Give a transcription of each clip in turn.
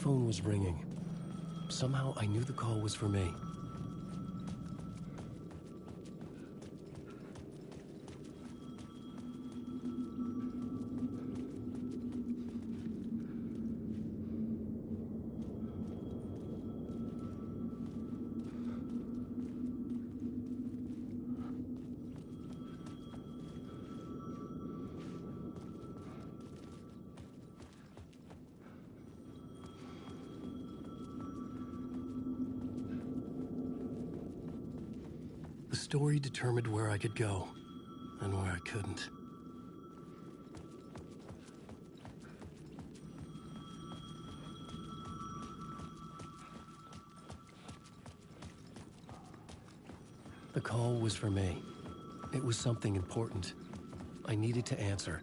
phone was ringing. Somehow I knew the call was for me. The story determined where I could go, and where I couldn't. The call was for me. It was something important. I needed to answer.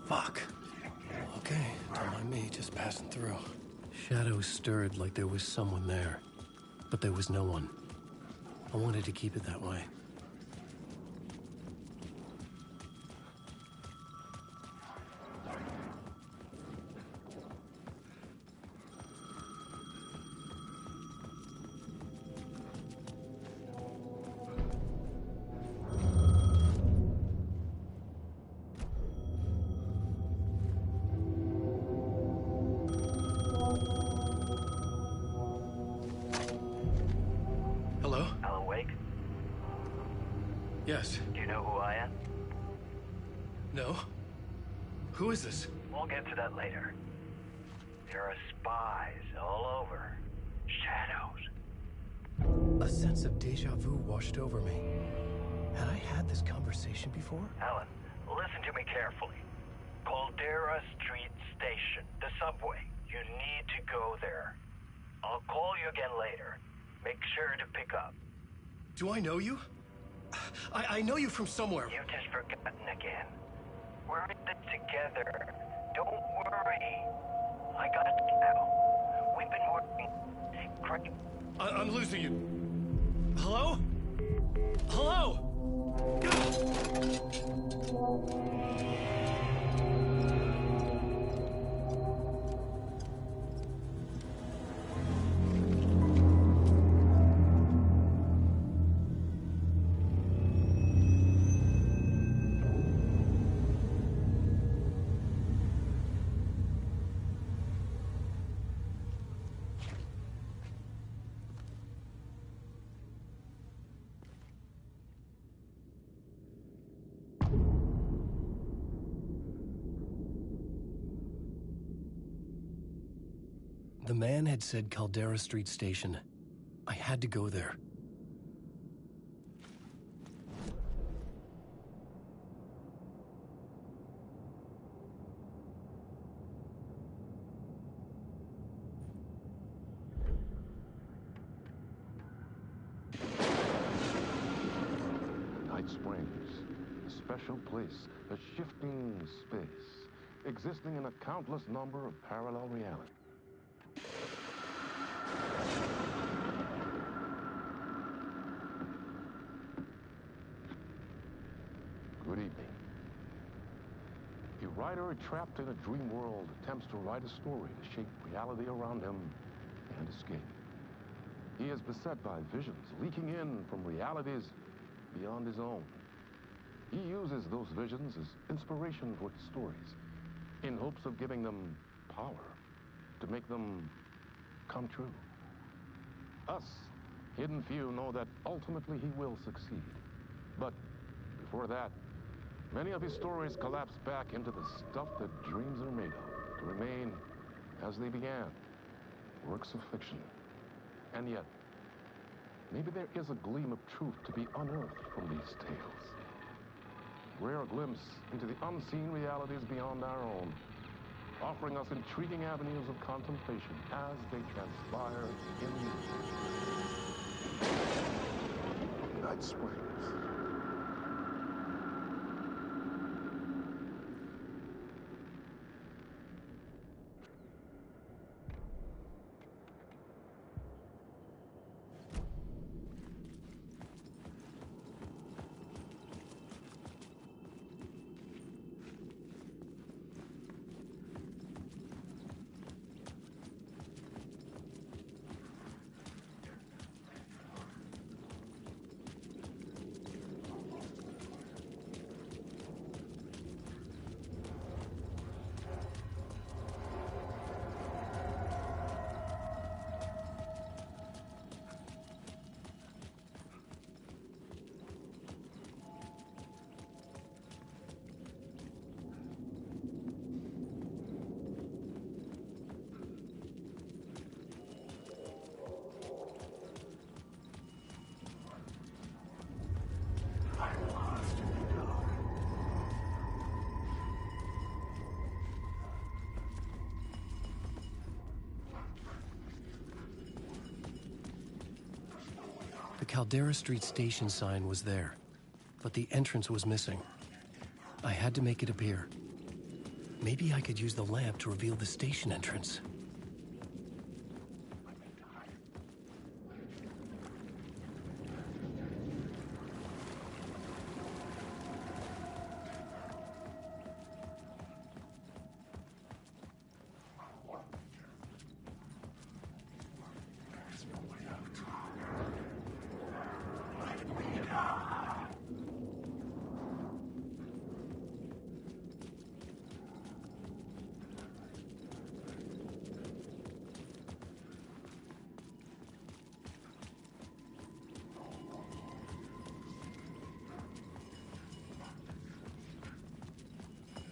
Fuck. Okay, don't mind me, just passing through. Shadows stirred like there was someone there, but there was no one. I wanted to keep it that way. Hello? Alan Wake? Yes. Do you know who I am? No? Who is this? We'll get to that later. There are spies all over. Shadows. A sense of deja vu washed over me. Had I had this conversation before? Alan, listen to me carefully. Caldera Street Station, the subway. You need to go there. I'll call you again later. Make sure to pick up. Do I know you? I know you from somewhere. You've just forgotten again. We're in this together. Don't worry. I got it now. We've been working. Great. I'm losing you. Hello? Hello? The man had said Caldera Street Station. I had to go there. Night Springs, a special place, a shifting space, existing in a countless number of parallel realities. Good evening. A writer trapped in a dream world attempts to write a story to shape reality around him and escape. He is beset by visions leaking in from realities beyond his own. He uses those visions as inspiration for his stories, in hopes of giving them power, to make them come true. Us, hidden few, know that ultimately he will succeed. But before that, many of his stories collapse back into the stuff that dreams are made of, to remain as they began, works of fiction. And yet, maybe there is a gleam of truth to be unearthed from these tales. Rare glimpse into the unseen realities beyond our own, offering us intriguing avenues of contemplation as they transpire in Night Springs. Caldera Street station sign was there, but the entrance was missing. I had to make it appear. Maybe I could use the lamp to reveal the station entrance.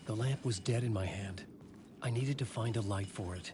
The lamp was dead in my hand. I needed to find a light for it.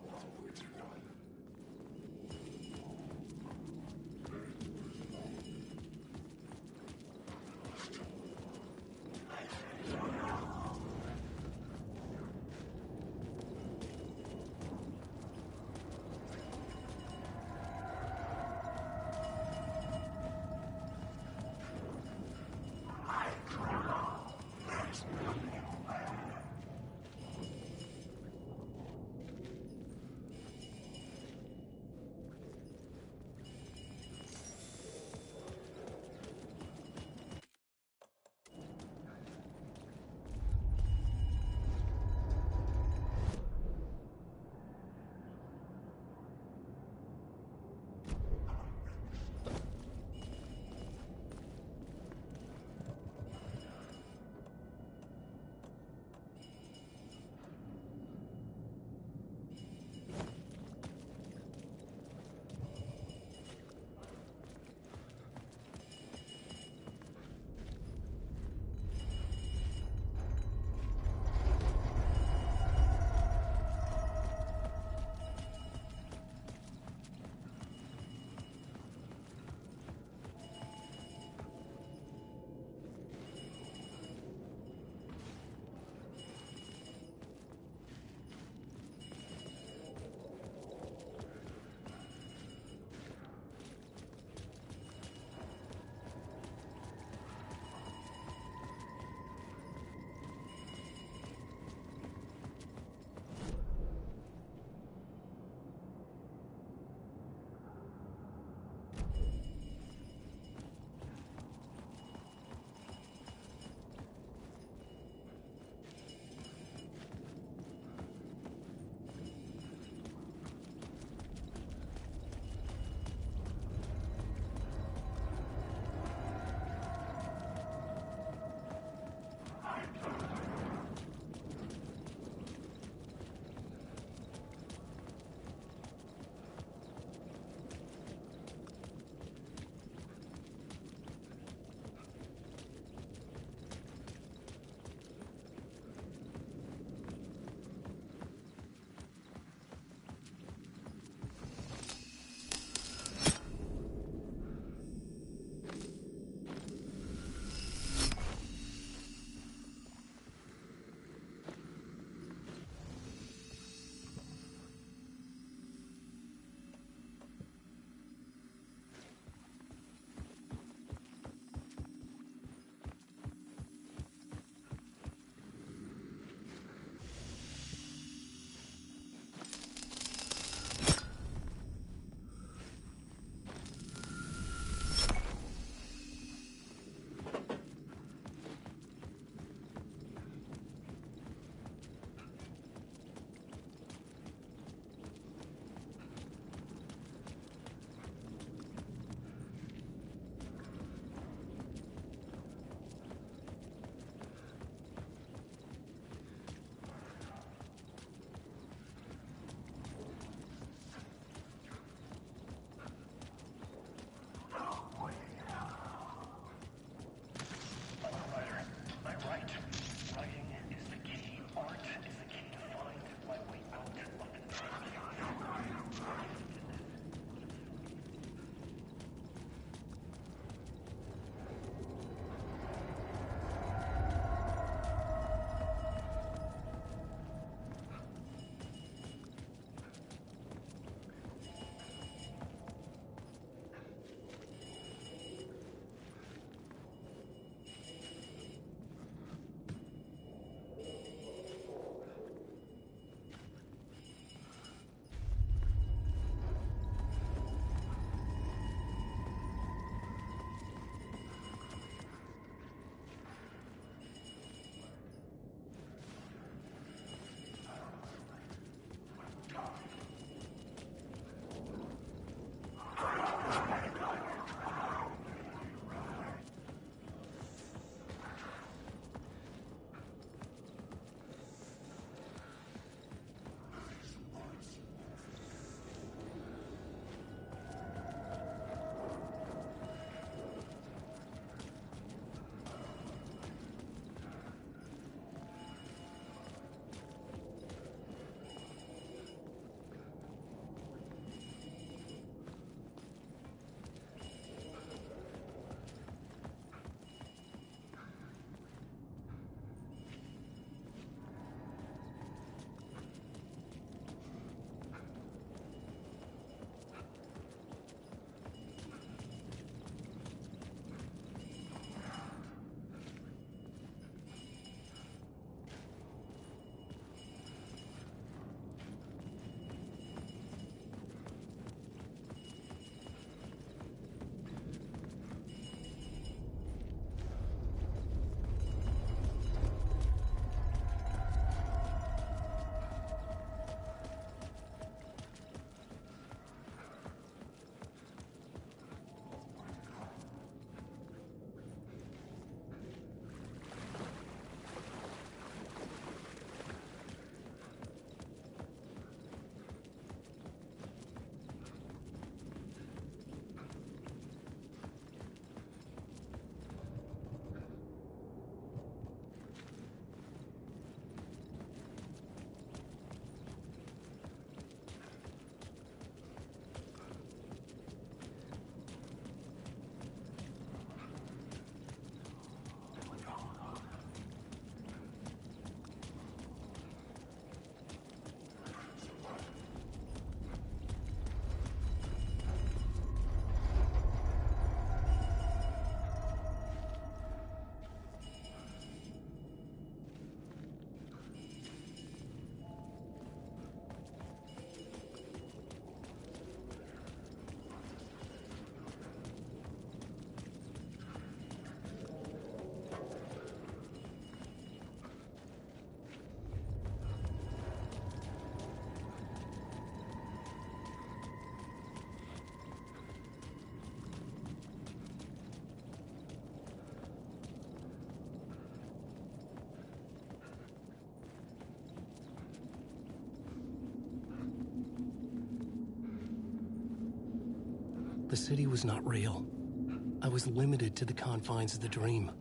The city was not real. I was limited to the confines of the dream.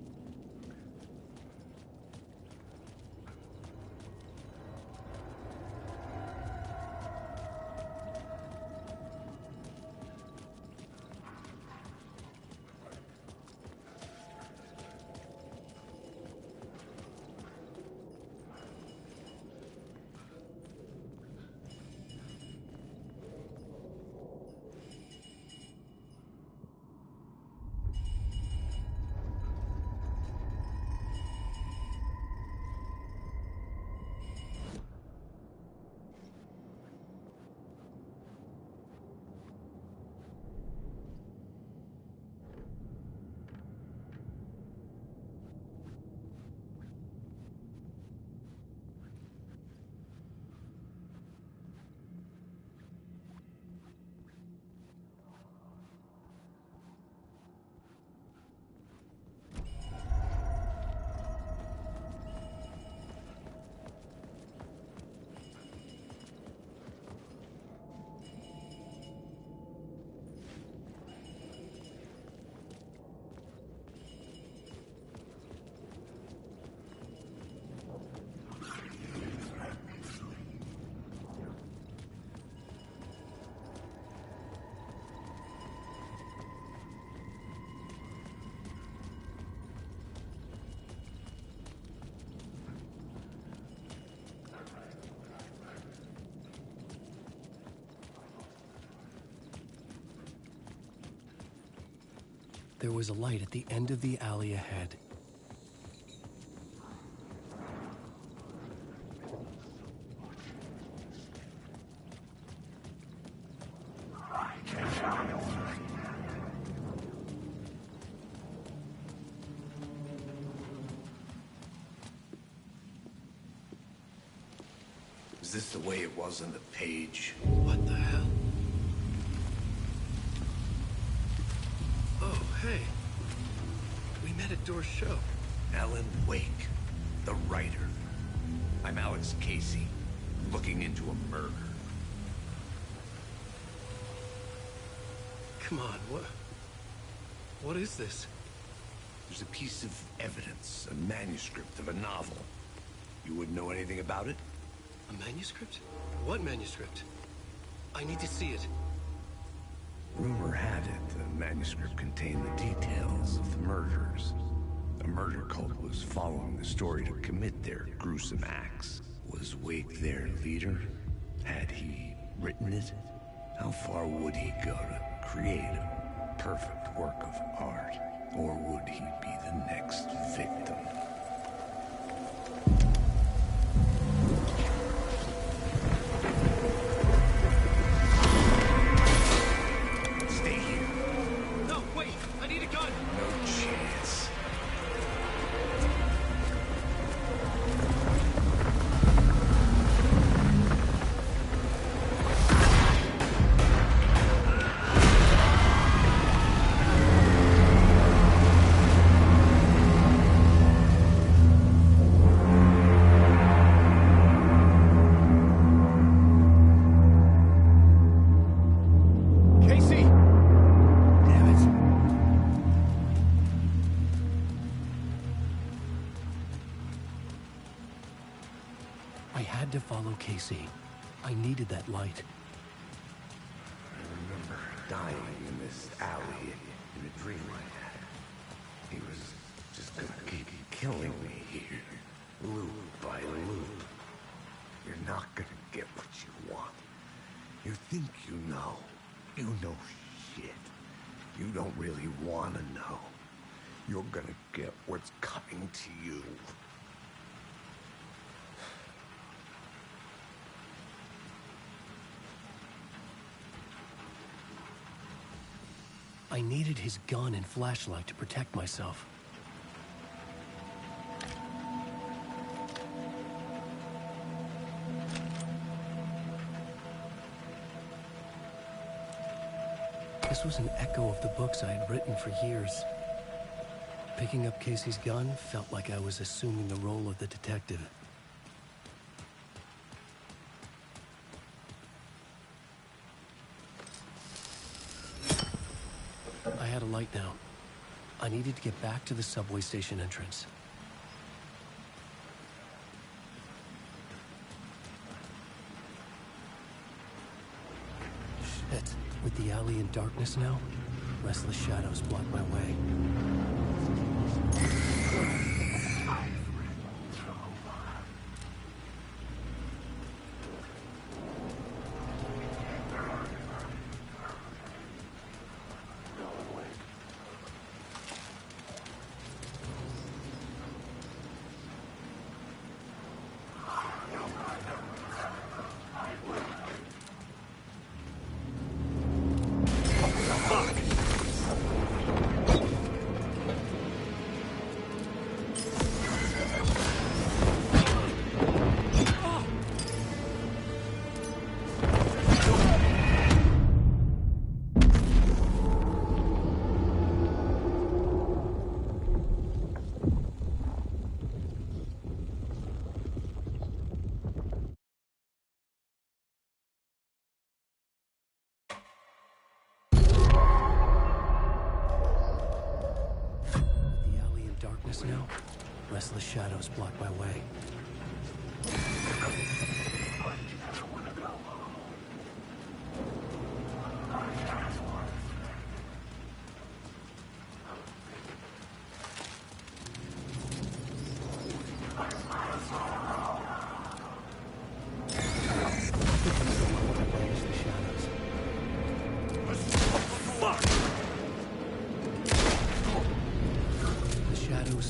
There was a light at the end of the alley ahead. Is this the way it was on the page? What the hell? Oh, hey. We met at Door's show. Alan Wake, the writer. I'm Alex Casey, looking into a murder. Come on, what is this? There's a piece of evidence, a manuscript of a novel. You wouldn't know anything about it? A manuscript? What manuscript? I need to see it. Rumor had it the manuscript contained the details of the murders. A murder cult was following the story to commit their gruesome acts. Was Wake their leader? Had he written it? How far would he go to create a perfect work of art? Or would he be the next victim? To follow Casey. I needed that light. I remember dying in this alley in a dream I had. He was just gonna keep killing me here, loop by loop. You're not gonna get what you want. You think you know. You know shit. You don't really want to know. You're gonna get what's coming to you. I needed his gun and flashlight to protect myself. This was an echo of the books I had written for years. Picking up Casey's gun felt like I was assuming the role of the detective. had a light now. I needed to get back to the subway station entrance. Shit. With the alley in darkness now, restless shadows block my way. Now, restless shadows block my way.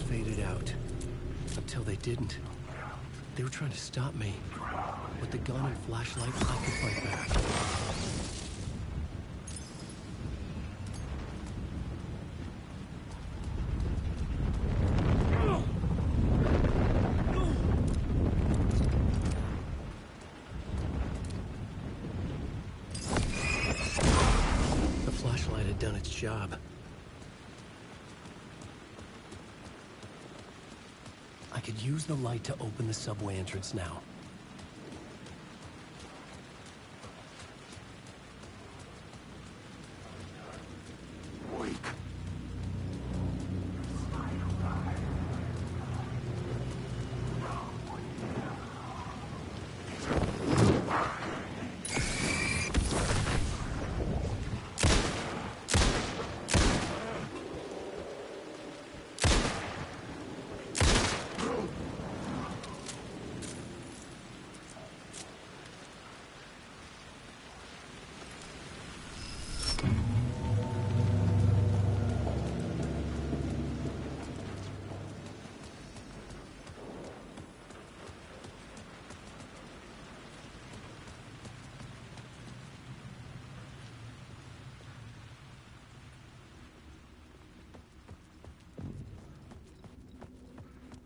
Faded out. Until they didn't. They were trying to stop me. With the gun and flashlight, I could fight back. The flashlight had done its job. I could use the light to open the subway entrance now.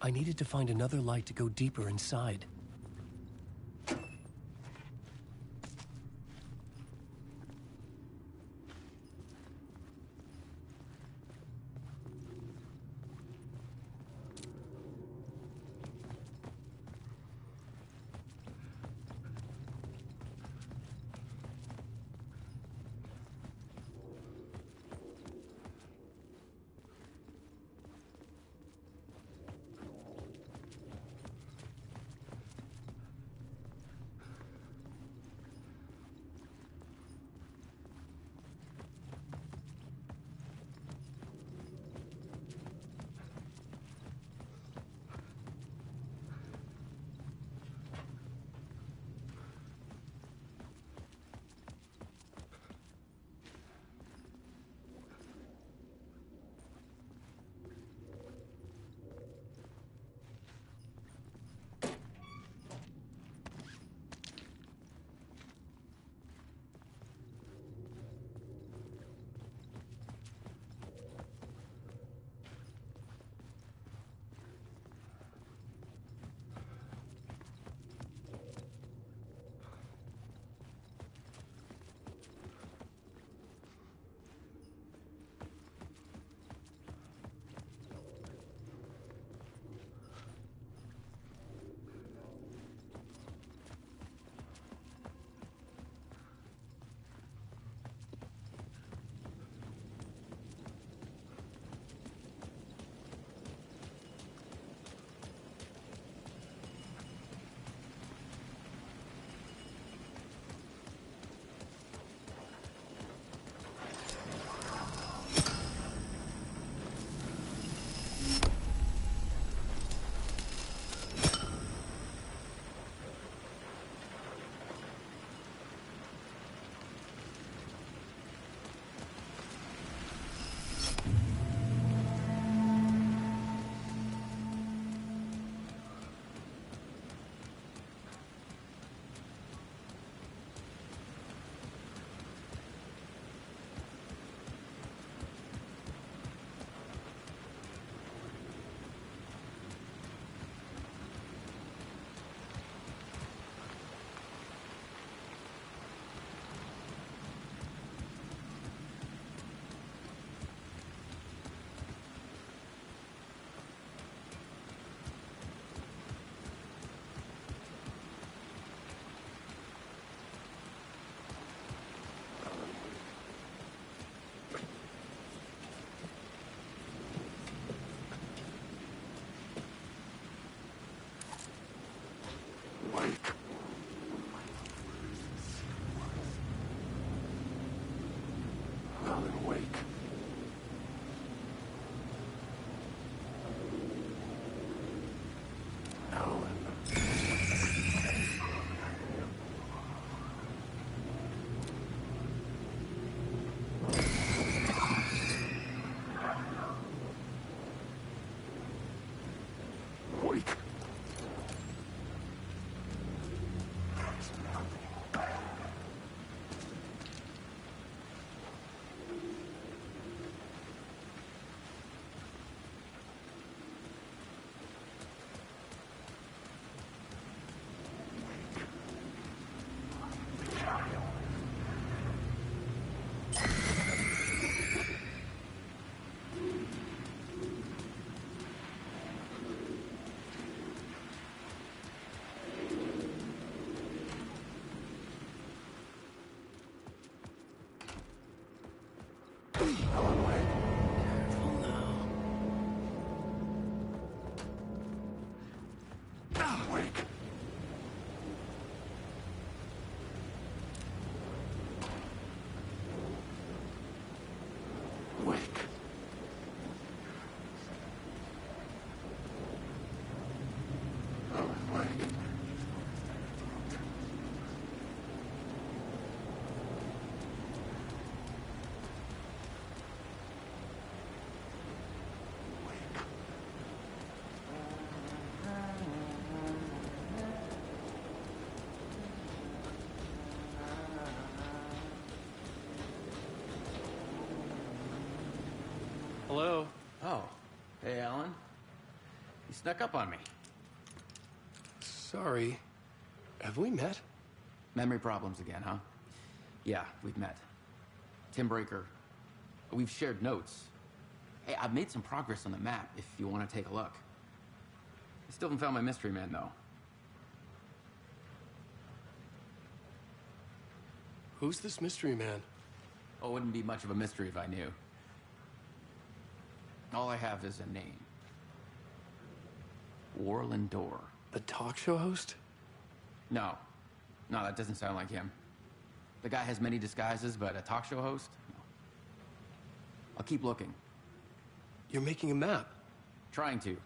I needed to find another light to go deeper inside. Hello? Oh. Hey, Alan. You snuck up on me. Sorry. Have we met? Memory problems again, huh? Yeah, we've met. Tim Breaker. We've shared notes. Hey, I've made some progress on the map if you want to take a look. I still haven't found my mystery man, though. Who's this mystery man? Oh, it wouldn't be much of a mystery if I knew. All I have is a name. Warlin Door. The talk show host? No. No, that doesn't sound like him. The guy has many disguises, but a talk show host? No. I'll keep looking. You're making a map. Trying to.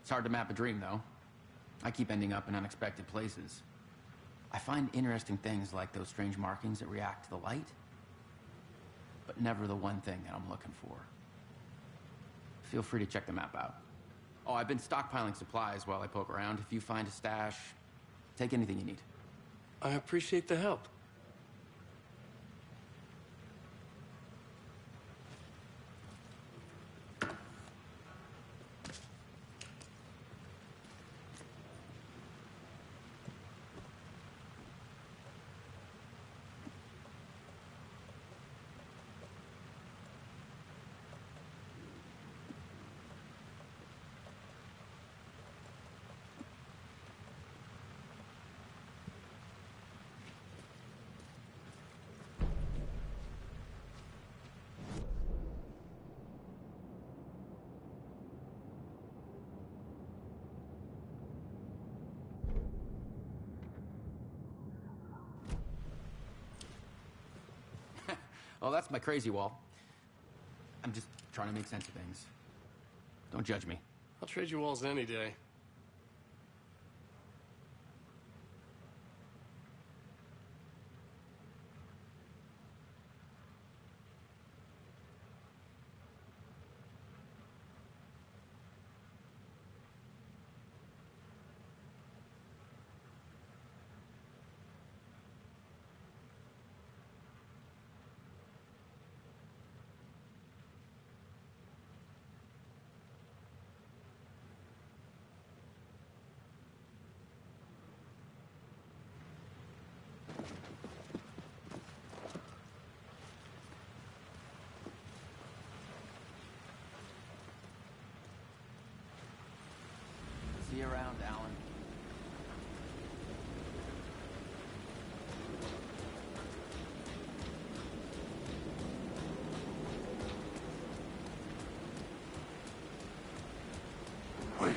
It's hard to map a dream, though. I keep ending up in unexpected places. I find interesting things like those strange markings that react to the light, but never the one thing that I'm looking for. Feel free to check the map out. Oh, I've been stockpiling supplies while I poke around. If you find a stash, take anything you need. I appreciate the help. Oh, that's my crazy wall. I'm just trying to make sense of things. Don't judge me. I'll trade you walls any day. See you around, Alan. Wake.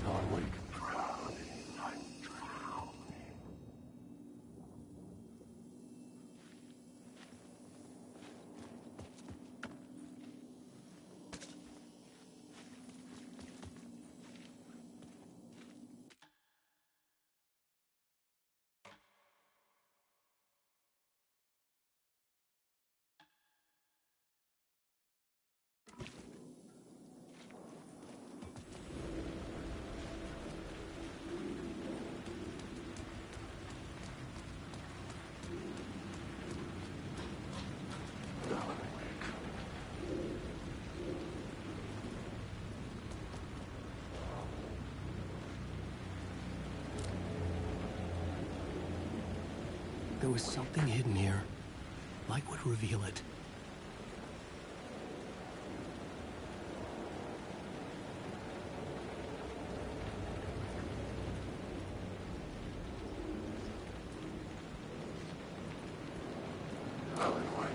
Alan, wake. There was something hidden here. Light would reveal it. Alan, wake.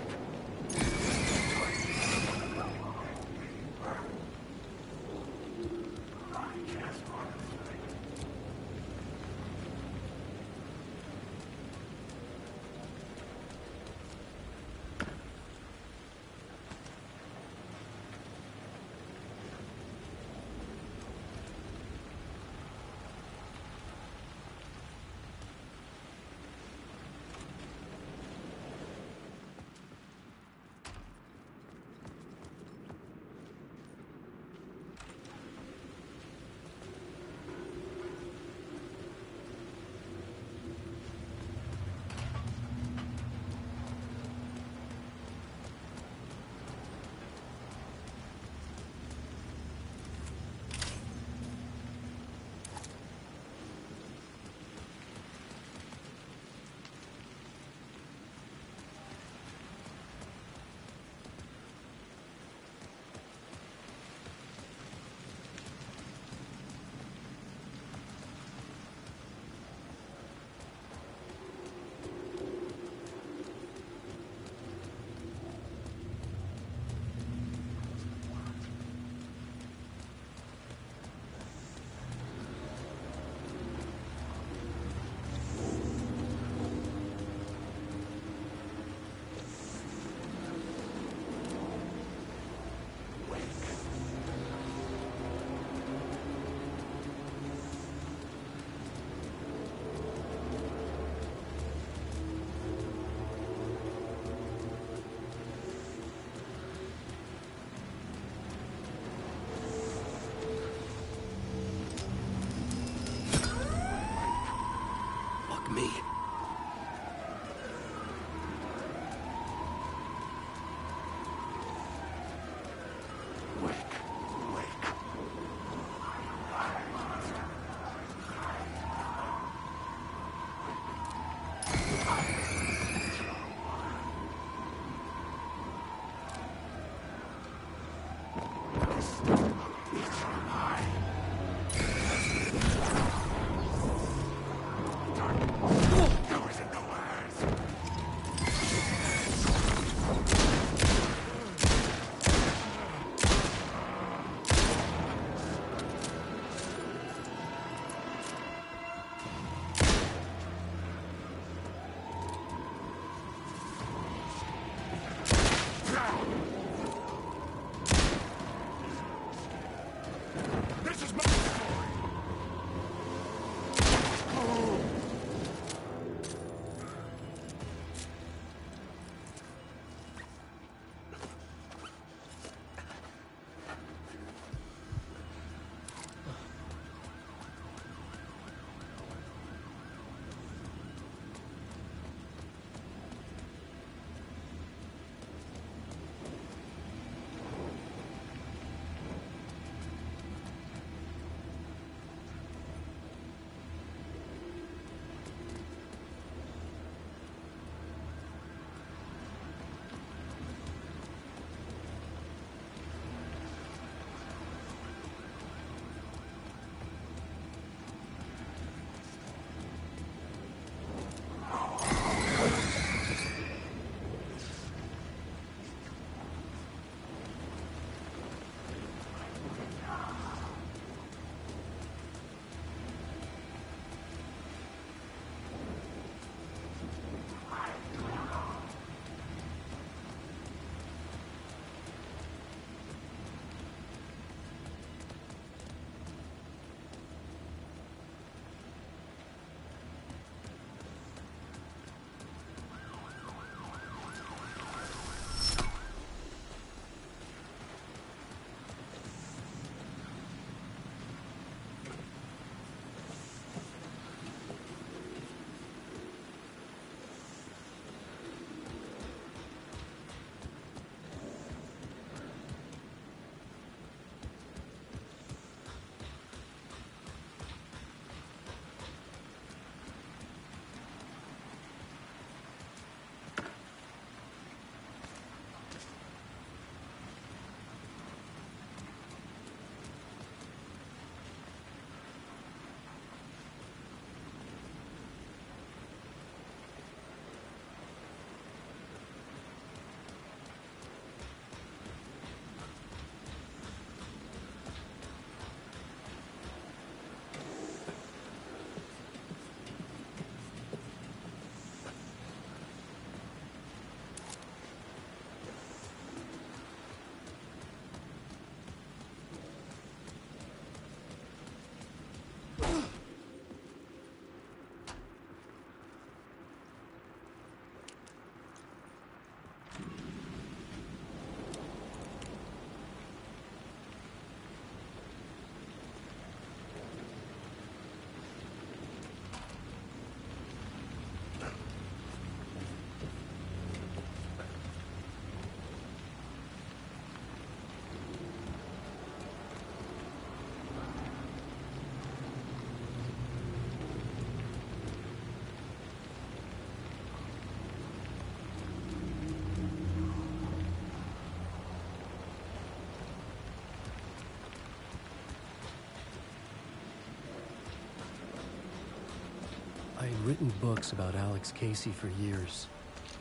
I had written books about Alex Casey for years.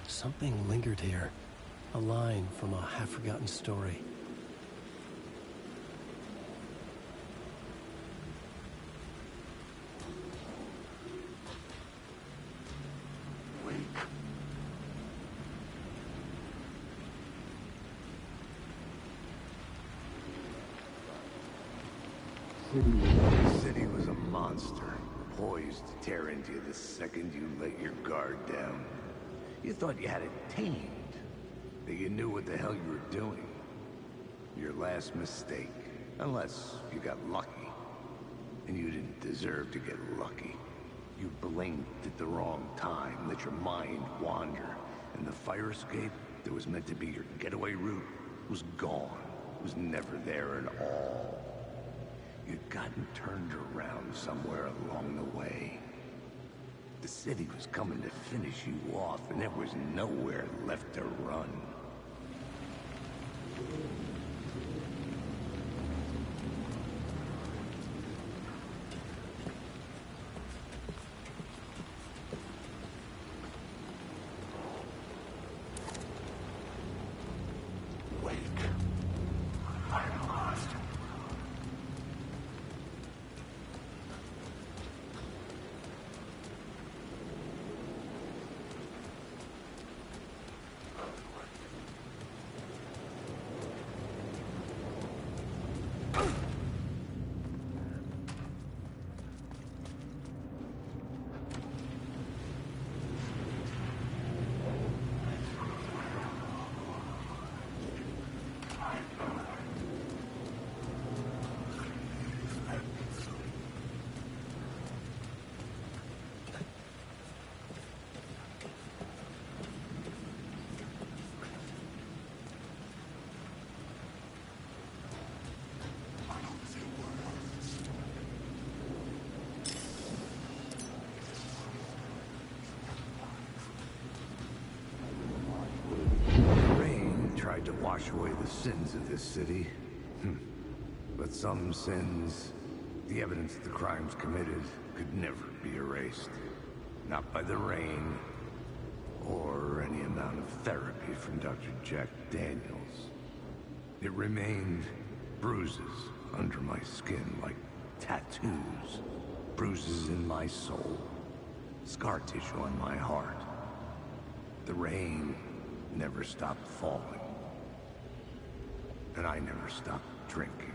Something lingered here. A line from a half-forgotten story. The city was a monster, poised to tear into you the second you let your guard down. You thought you had it tamed, that you knew what the hell you were doing. Your last mistake, unless you got lucky. And you didn't deserve to get lucky. You blinked at the wrong time, let your mind wander, and the fire escape that was meant to be your getaway route was gone. was never there at all. You'd gotten turned around somewhere along the way. The city was coming to finish you off, and there was nowhere left to run. Tried to wash away the sins of this city. But some sins, the evidence of the crimes committed, could never be erased. Not by the rain, or any amount of therapy from Dr. Jack Daniels. It remained bruises under my skin, like tattoos. Bruises in my soul. Scar tissue on my heart. The rain never stopped falling. And I never stopped drinking.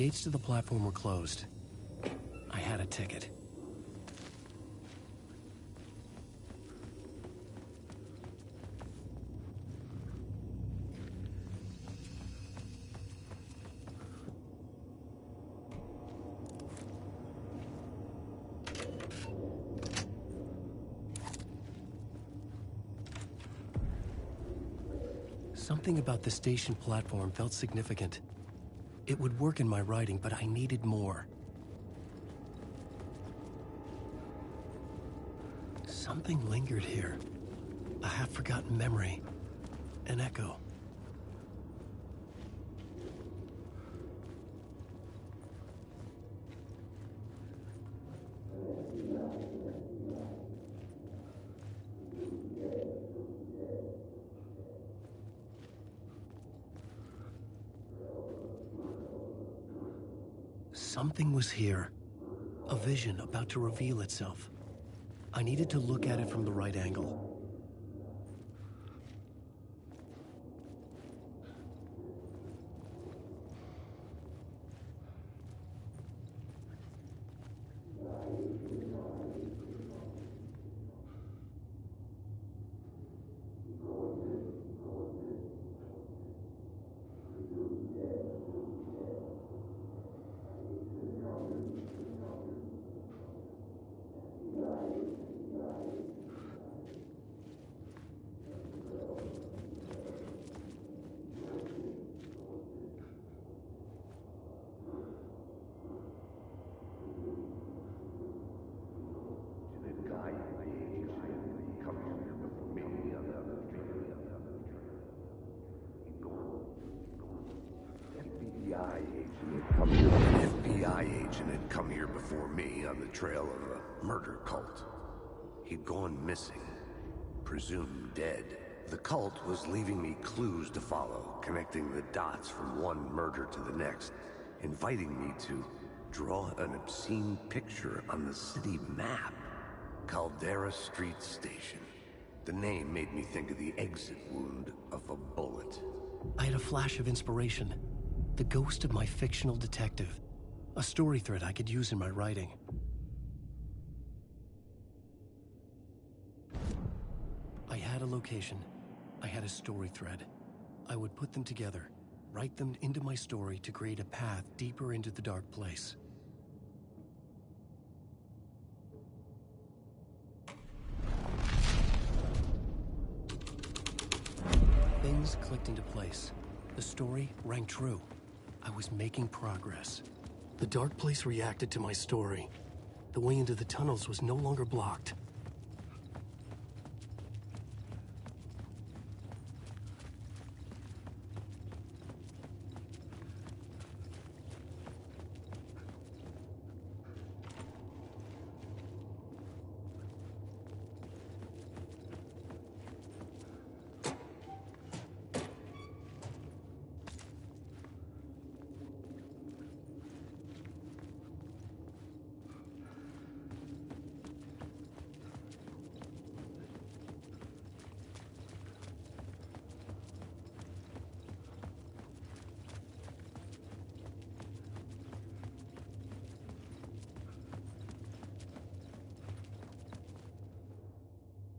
gates to the platform were closed. I had a ticket. Something about the station platform felt significant. It would work in my writing, but I needed more. Something lingered here. A half-forgotten memory. An echo. Something was here. A vision about to reveal itself. I needed to look at it from the right angle. FBI agent had come here before me on the trail of a murder cult. He'd gone missing, presumed dead. The cult was leaving me clues to follow, connecting the dots from one murder to the next, inviting me to draw an obscene picture on the city map. Caldera Street Station. The name made me think of the exit wound of a bullet. I had a flash of inspiration. The ghost of my fictional detective. A story thread I could use in my writing. I had a location. I had a story thread. I would put them together, write them into my story to create a path deeper into the dark place. Things clicked into place. The story rang true. I was making progress. The dark place reacted to my story. The way into the tunnels was no longer blocked.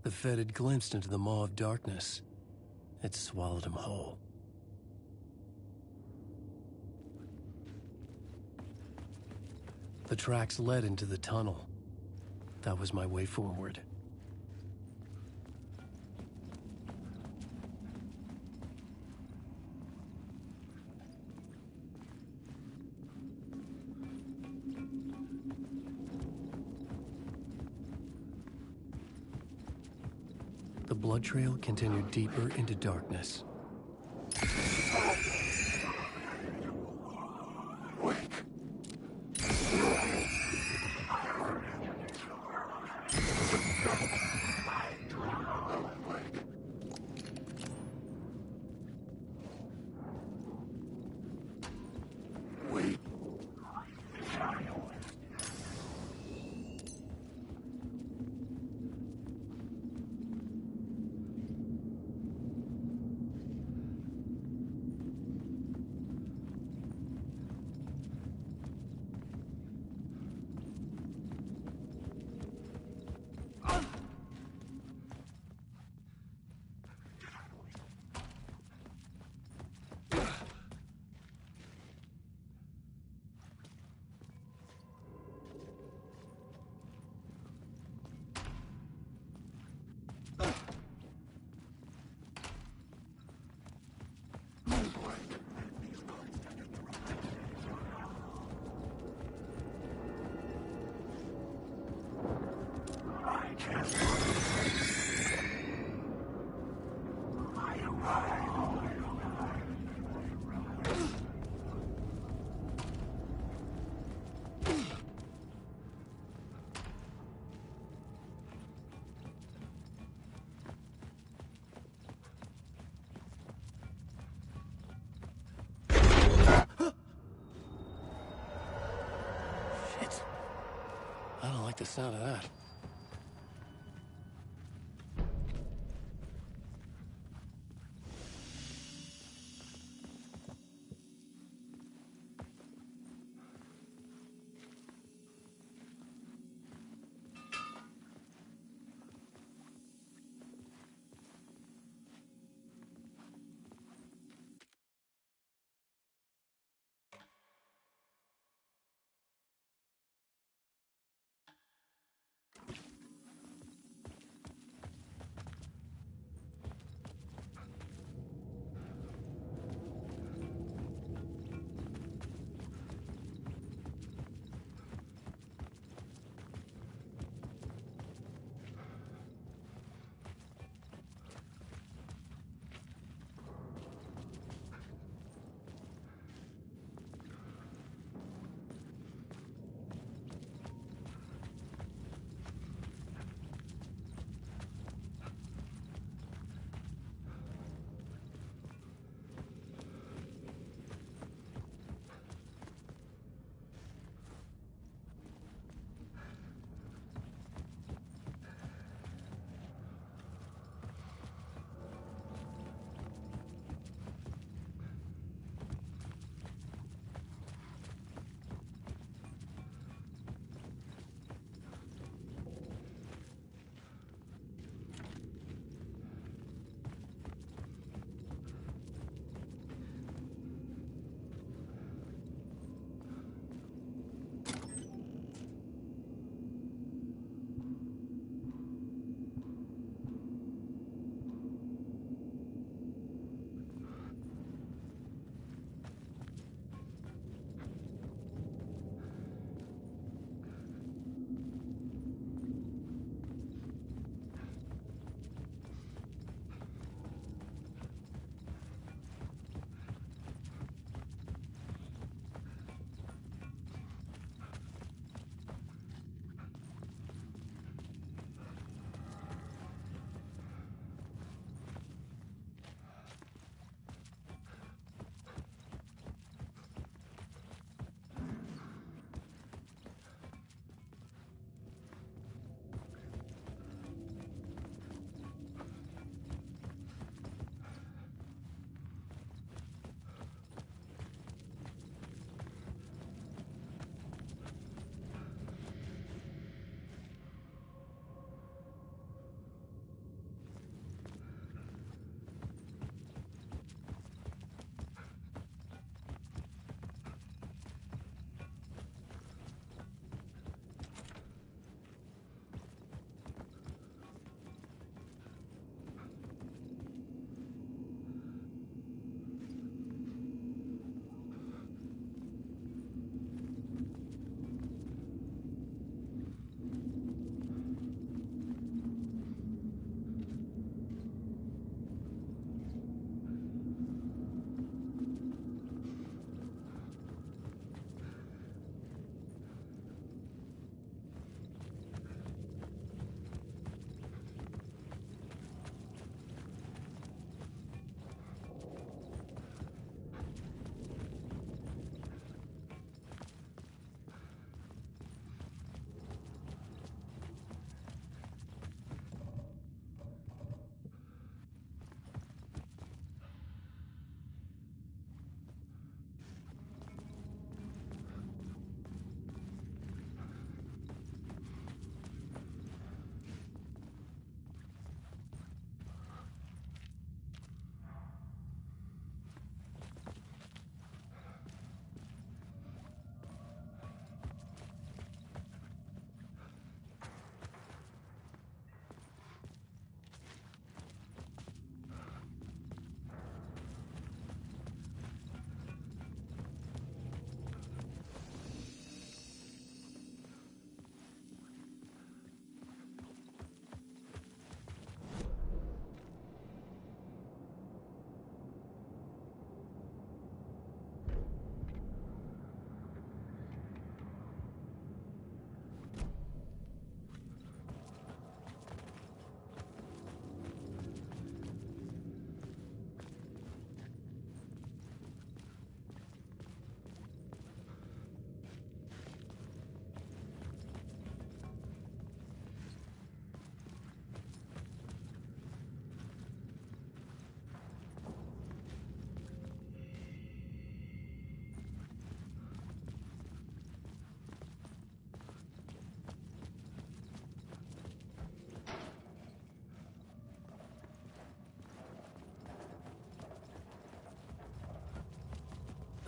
The Fed had glimpsed into the maw of darkness. It swallowed him whole. The tracks led into the tunnel. That was my way forward. The blood trail continued deeper into darkness. Shit. I don't like the sound of that.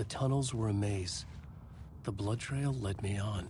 The tunnels were a maze. The blood trail led me on.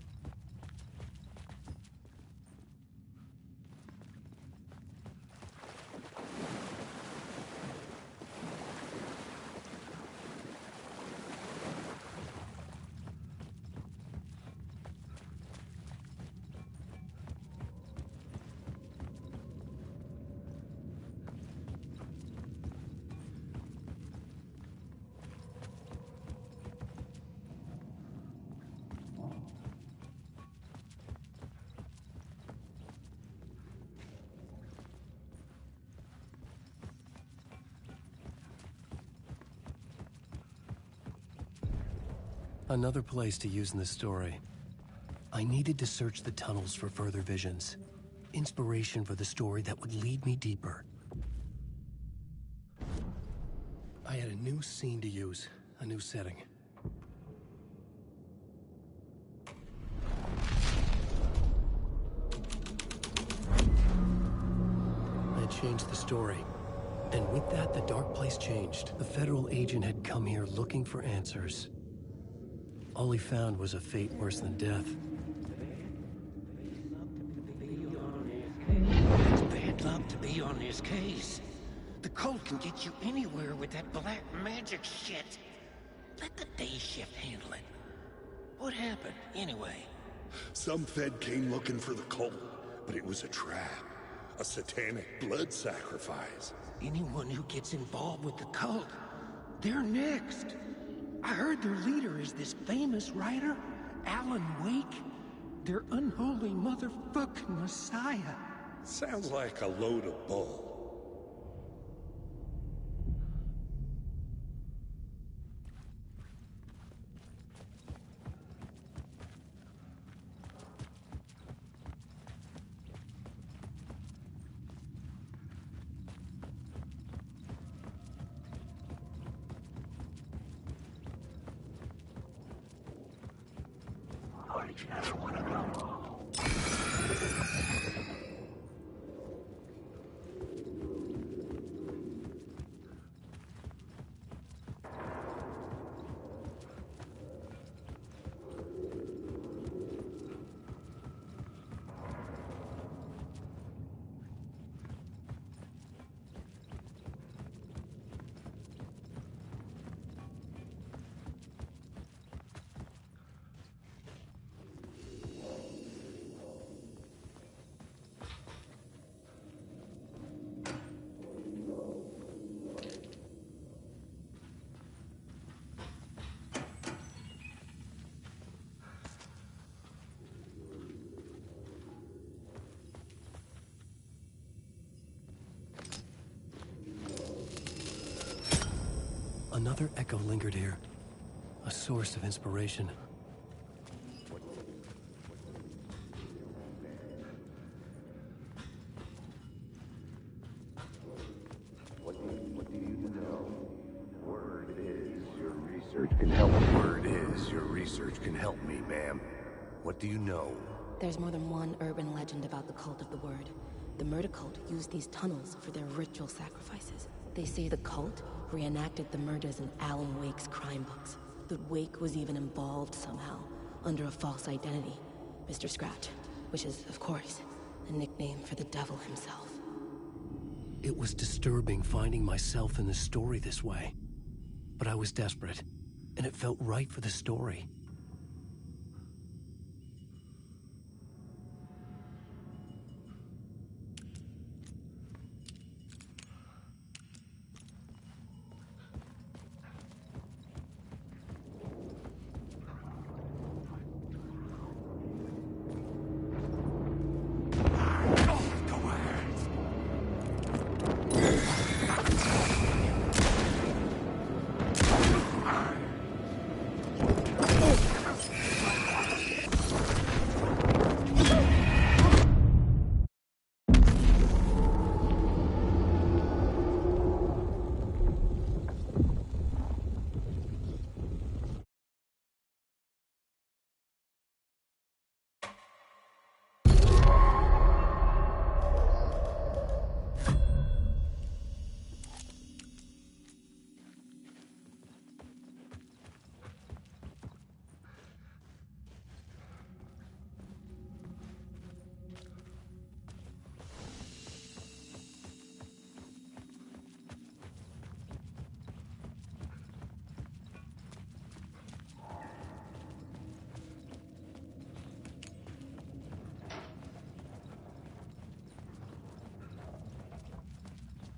Another place to use in the story. I needed to search the tunnels for further visions. Inspiration for the story that would lead me deeper. I had a new scene to use, a new setting. I had changed the story. And with that, the dark place changed. The federal agent had come here looking for answers. All he found was a fate worse than death. It's bad luck to be on this case. The cult can get you anywhere with that black magic shit. Let the day shift handle it. What happened, anyway? Some Fed came looking for the cult, but it was a trap. A satanic blood sacrifice. Anyone who gets involved with the cult, they're next. I heard their leader is this famous writer, Alan Wake. Their unholy motherfucking messiah. Sounds like a load of bull. Another echo lingered here. A source of inspiration. What do you know? Word is your research can help. Word is your research can help me, ma'am. What do you know? There's more than one urban legend about the Cult of the Word. The murder cult used these tunnels for their ritual sacrifices. They say the cult reenacted the murders in Alan Wake's crime books. That Wake was even involved somehow, under a false identity. Mr. Scratch, which is, of course, a nickname for the devil himself. It was disturbing finding myself in the story this way. But I was desperate, and it felt right for the story.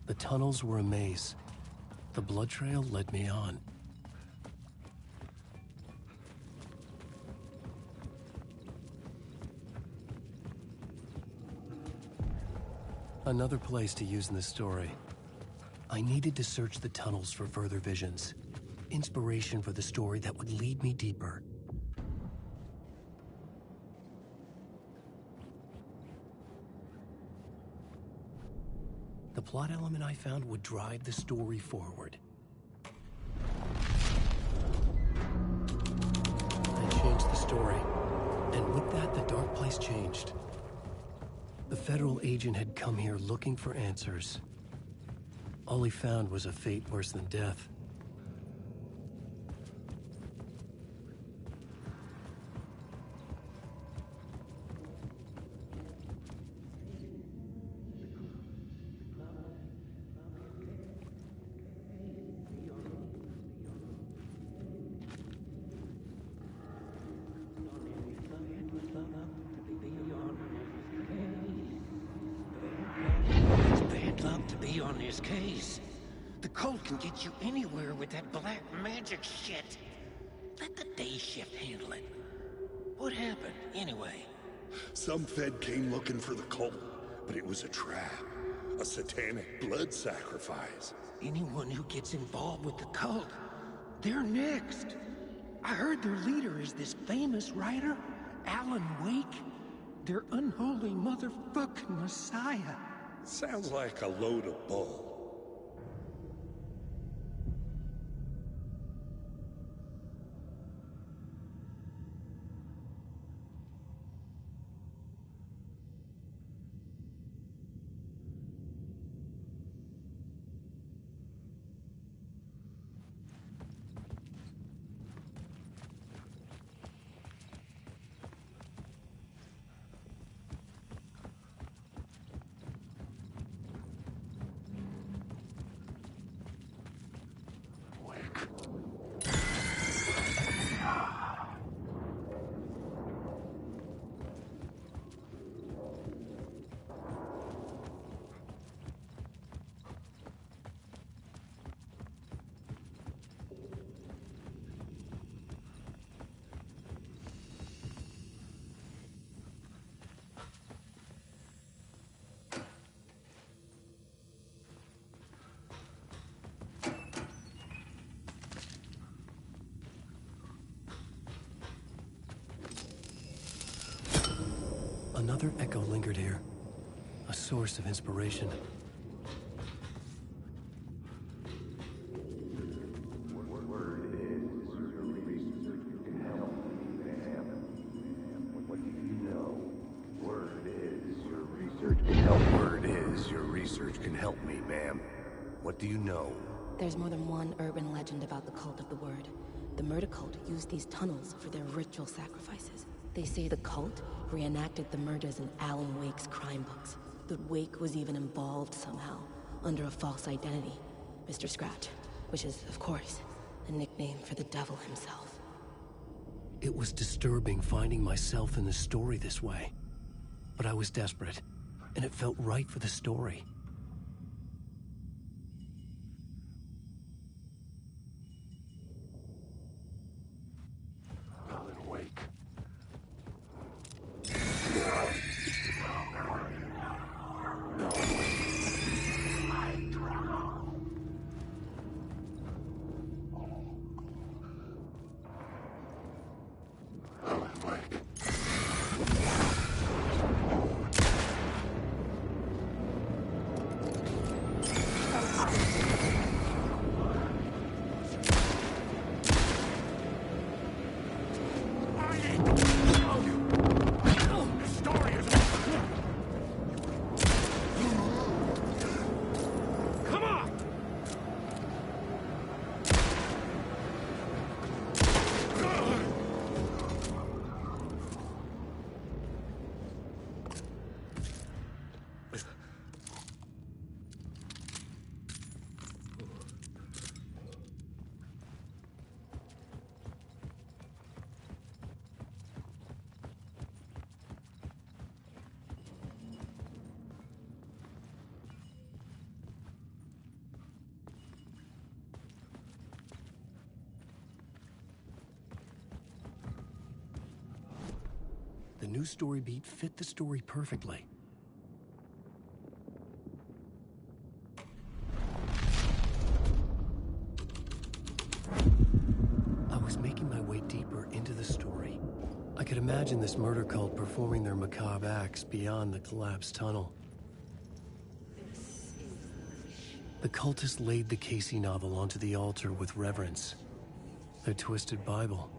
The tunnels were a maze. The blood trail led me on. Another place to use in the story. I needed to search the tunnels for further visions. Inspiration for the story that would lead me deeper. The plot element I found would drive the story forward. I changed the story, and with that, the dark place changed. The federal agent had come here looking for answers. All he found was a fate worse than death. On this case. The cult can get you anywhere with that black magic shit. Let the day shift handle it. What happened, anyway? Some Fed came looking for the cult, but it was a trap. A satanic blood sacrifice. Anyone who gets involved with the cult, they're next. I heard their leader is this famous writer, Alan Wake. Their unholy motherfucking messiah. Sounds like a load of bull. Another echo lingered here, a source of inspiration. Research can help me, ma'am. What do you know? There's more than one urban legend about the Cult of the Word. The murder cult used these tunnels for their ritual sacrifices. They say the cult reenacted the murders in Alan Wake's crime books. That Wake was even involved somehow, under a false identity. Mr. Scratch, which is, of course, a nickname for the devil himself. It was disturbing finding myself in the story this way. But I was desperate, and it felt right for the story. Alan Wake. The new story beat fit the story perfectly. I was making my way deeper into the story. I could imagine this murder cult performing their macabre acts beyond the collapsed tunnel. The cultists laid the Casey novel onto the altar with reverence. Their twisted Bible.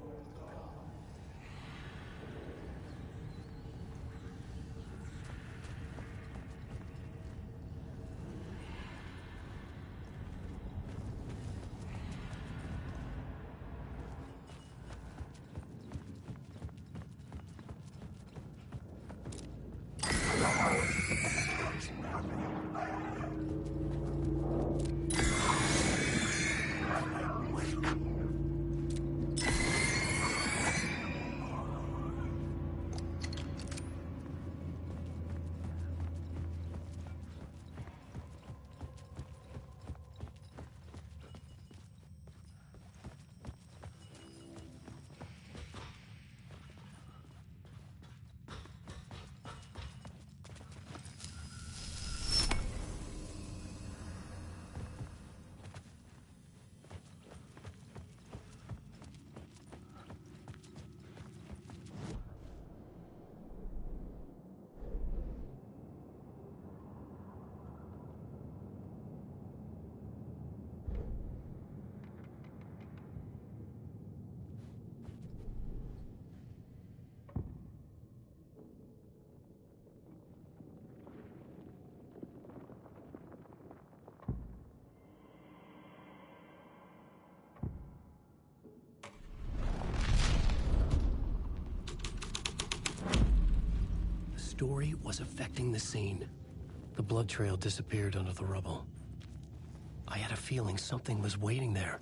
The story was affecting the scene. The blood trail disappeared under the rubble. I had a feeling something was waiting there.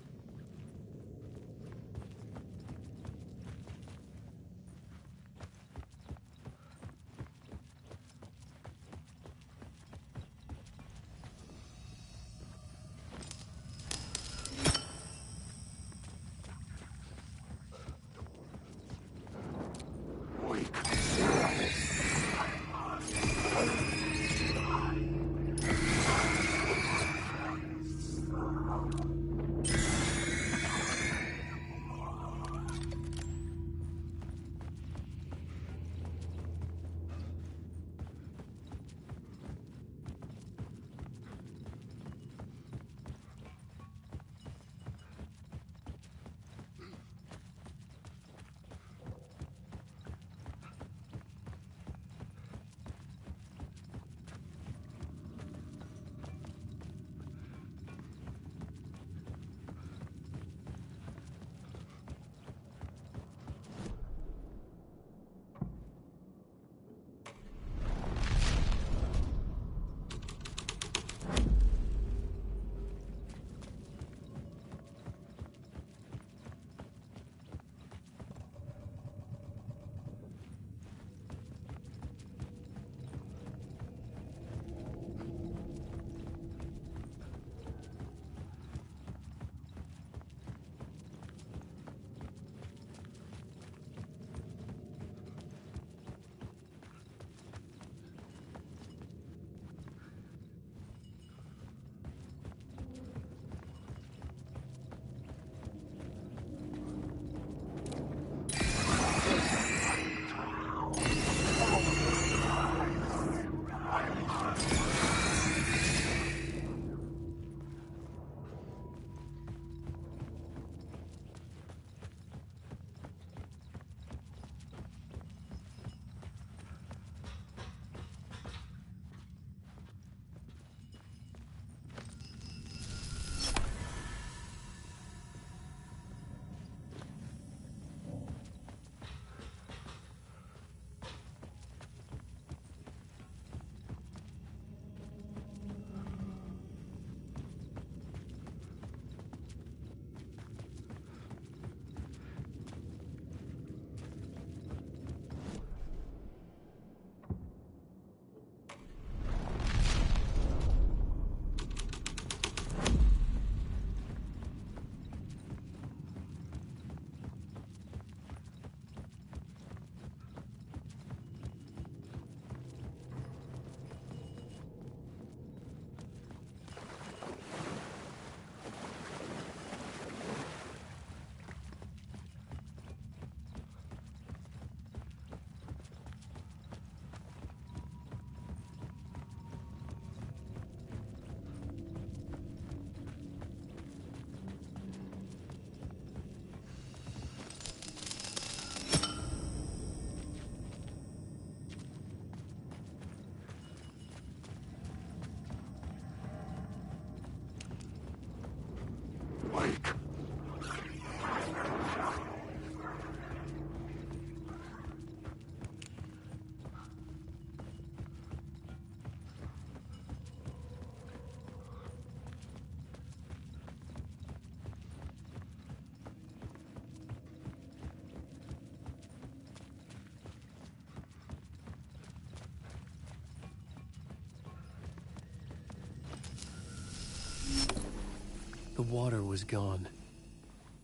water was gone.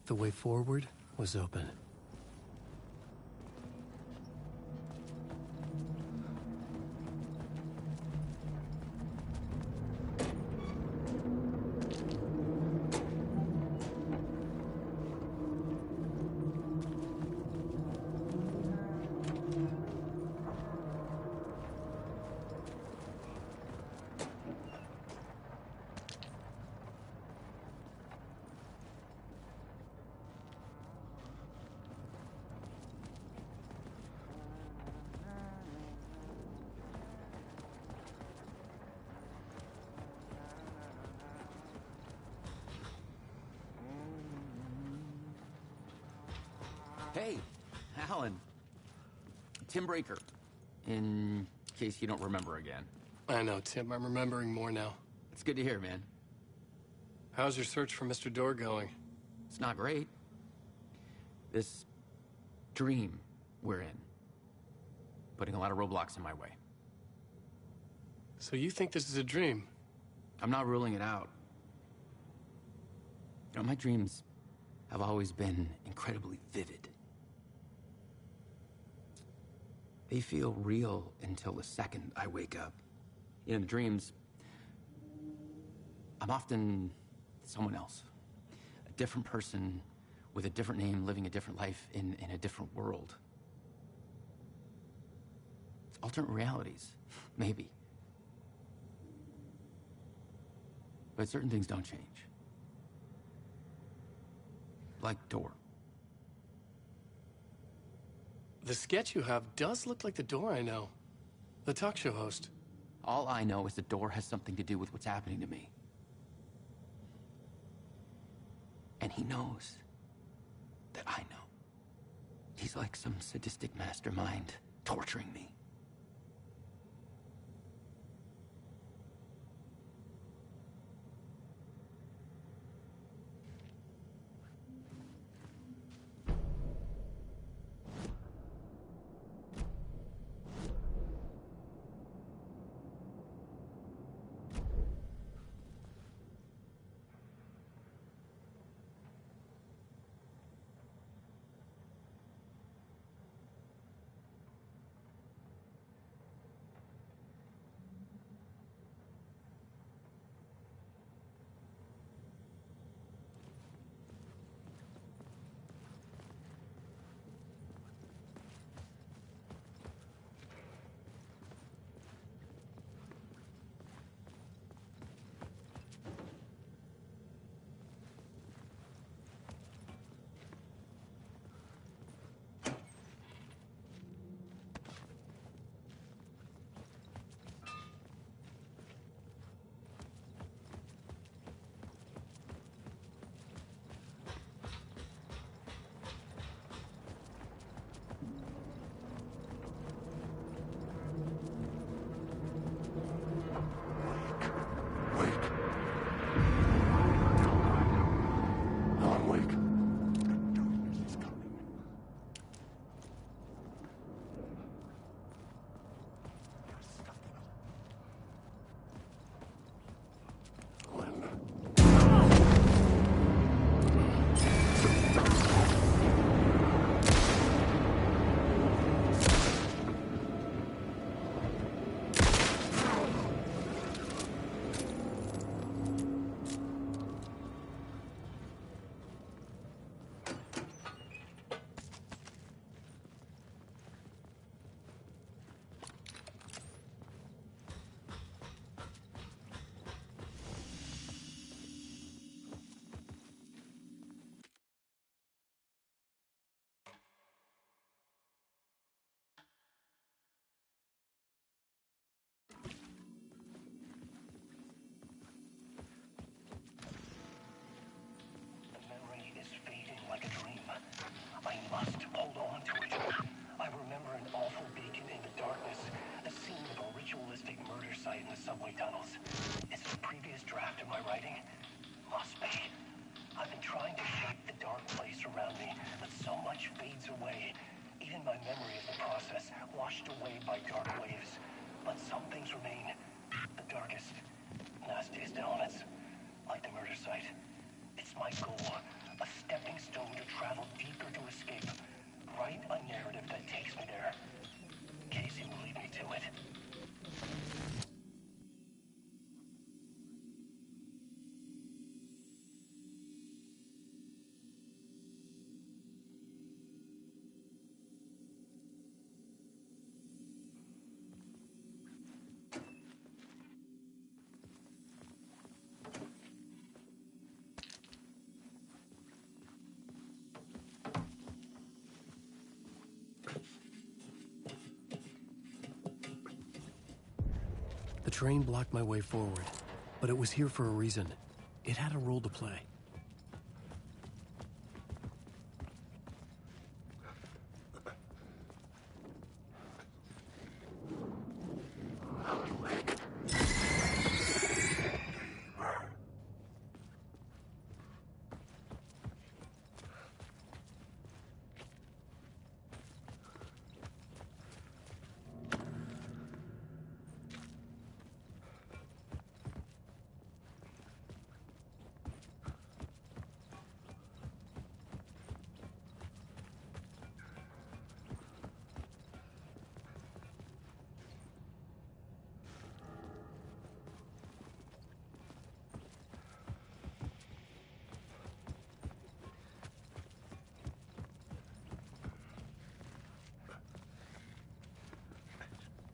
The way forward was open. Hey, Alan. Tim Breaker, in case you don't remember again. I know, Tim. I'm remembering more now. It's good to hear, man. How's your search for Mr. Door going? It's not great. This dream we're in, putting a lot of roadblocks in my way. So you think this is a dream? I'm not ruling it out. You know, my dreams have always been incredibly vivid. They feel real until the second I wake up. In dreams, I'm often someone else. A different person with a different name, living a different life in a different world. Alternate realities, maybe. But certain things don't change. Like Door. The sketch you have does look like the Door I know. The talk show host. All I know is the Door has something to do with what's happening to me. And he knows that I know. He's like some sadistic mastermind torturing me. subway tunnels. It's the previous draft of my writing. Must be. I've been trying to shape the dark place around me, but so much fades away. Even my memory of the process, washed away by dark waves. But some things remain. The darkest, nastiest elements, like the murder site. my goal. A stepping stone to travel deeper to escape. Write a narrative that takes me there. Casey will lead me to it. The train blocked my way forward, but it was here for a reason. It had a role to play.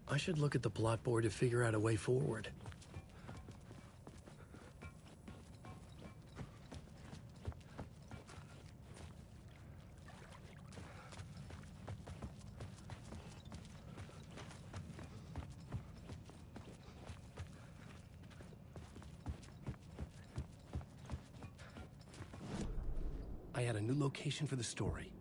I should look at the plot board to figure out a way forward. I had a new location for the story.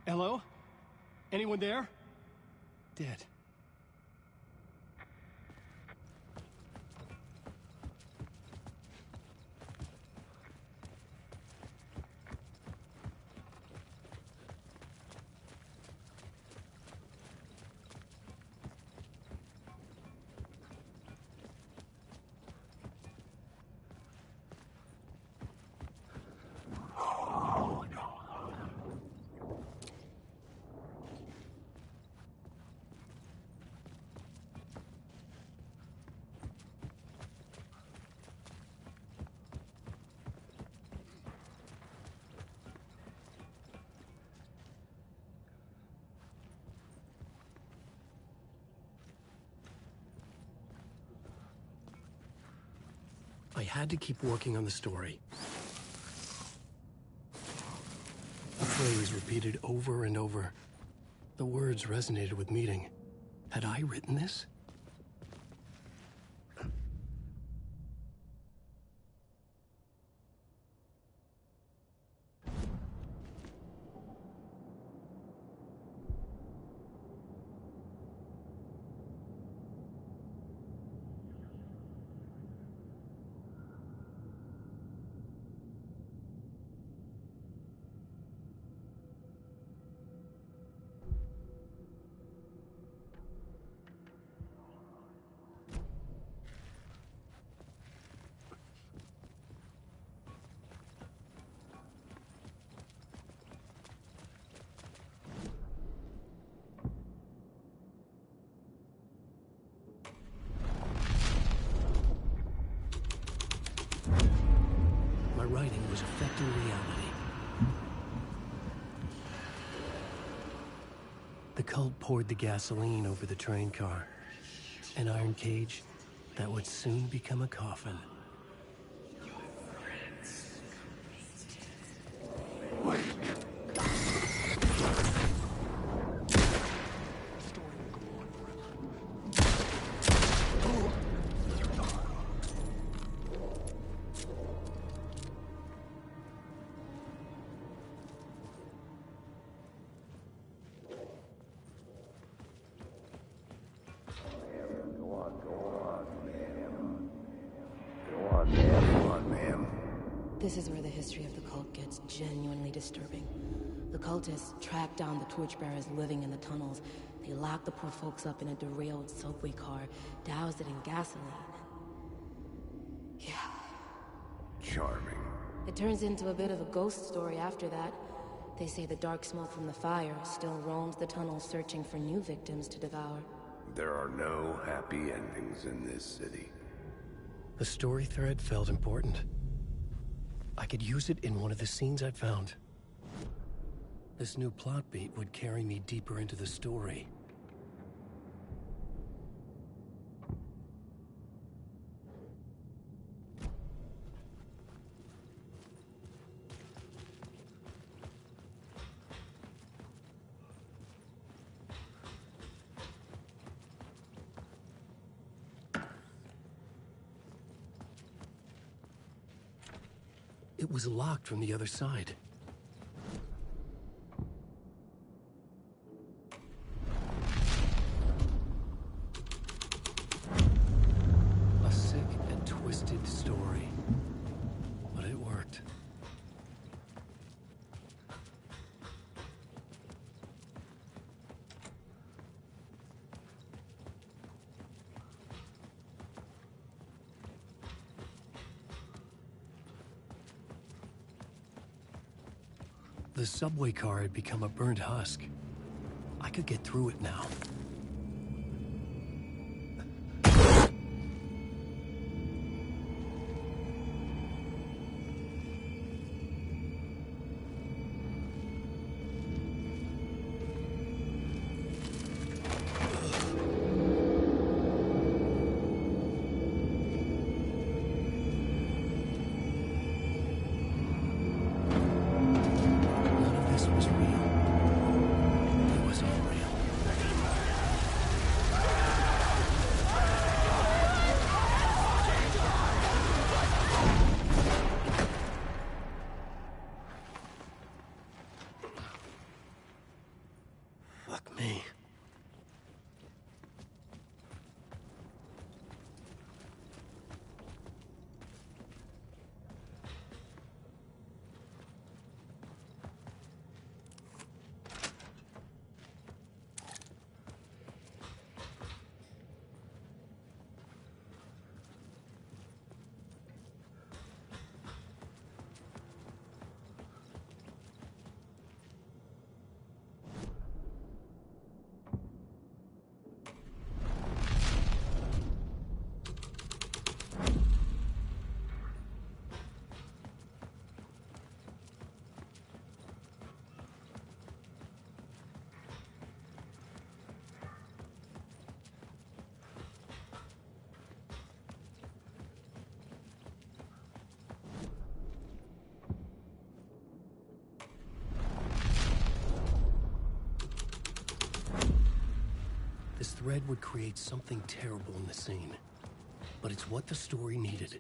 Hello? Anyone there? Dead. I had to keep working on the story. The phrase repeated over and over. The words resonated with meaning. Had I written this? My writing was affecting reality. The cult poured the gasoline over the train car. An iron cage that would soon become a coffin. Go on. This is where the history of the cult gets genuinely disturbing. The cultists tracked down the torchbearers living in the tunnels. They locked the poor folks up in a derailed subway car, doused it in gasoline. Yeah. Charming. It turns into a bit of a ghost story after that. They say the dark smoke from the fire still roams the tunnels searching for new victims to devour. There are no happy endings in this city. The story thread felt important. I could use it in one of the scenes I'd found. This new plot beat would carry me deeper into the story. It was locked from the other side. A sick and twisted story. But it worked. The subway car had become a burnt husk. I could get through it now. Fuck me. This thread would create something terrible in the scene, but it's what the story needed.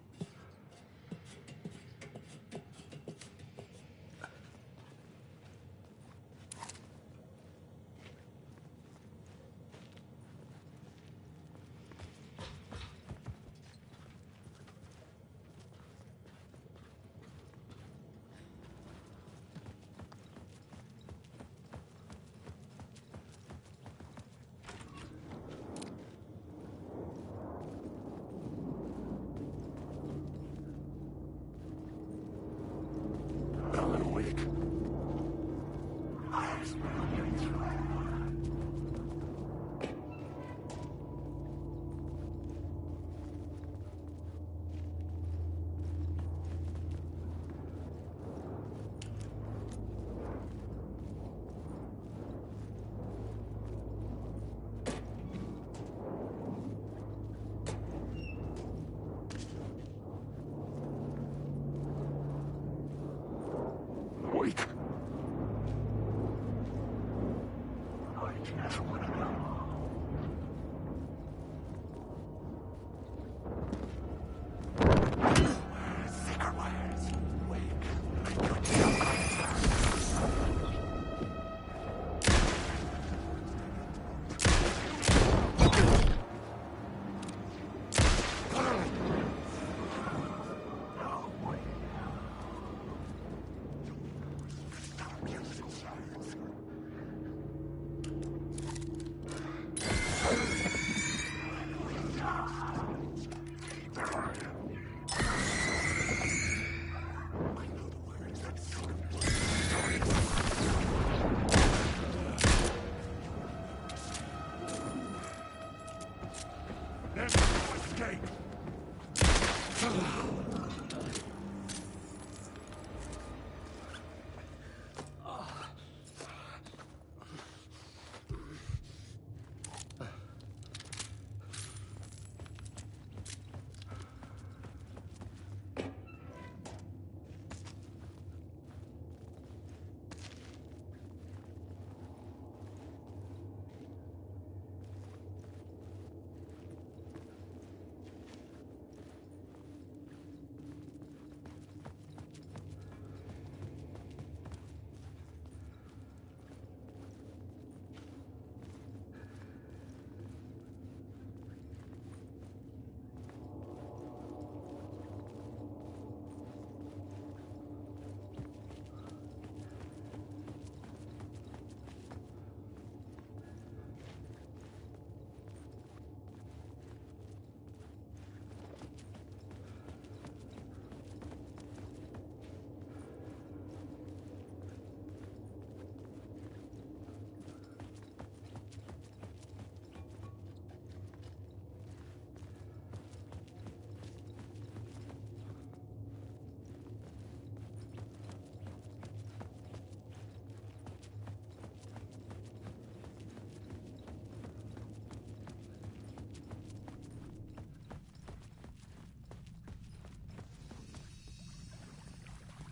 Alan Wake. Wake.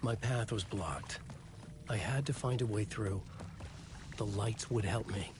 My path was blocked. I had to find a way through. The lights would help me.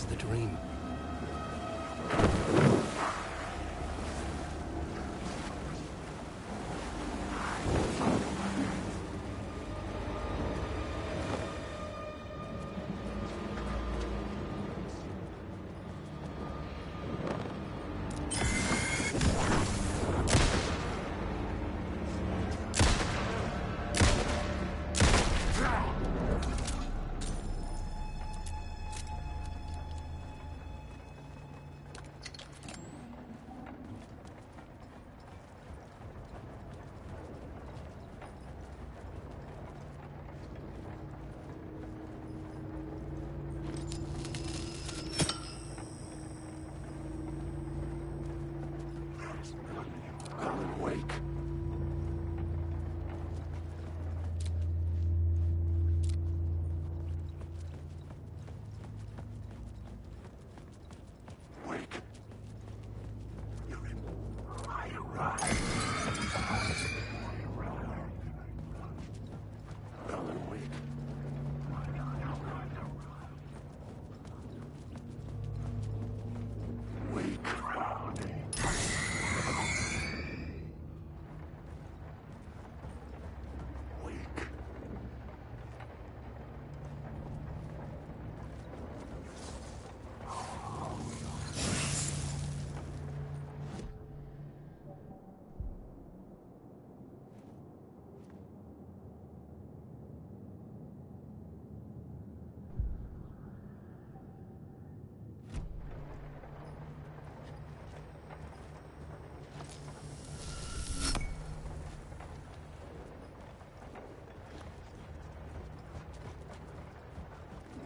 The dream. Alan Wake. Wake.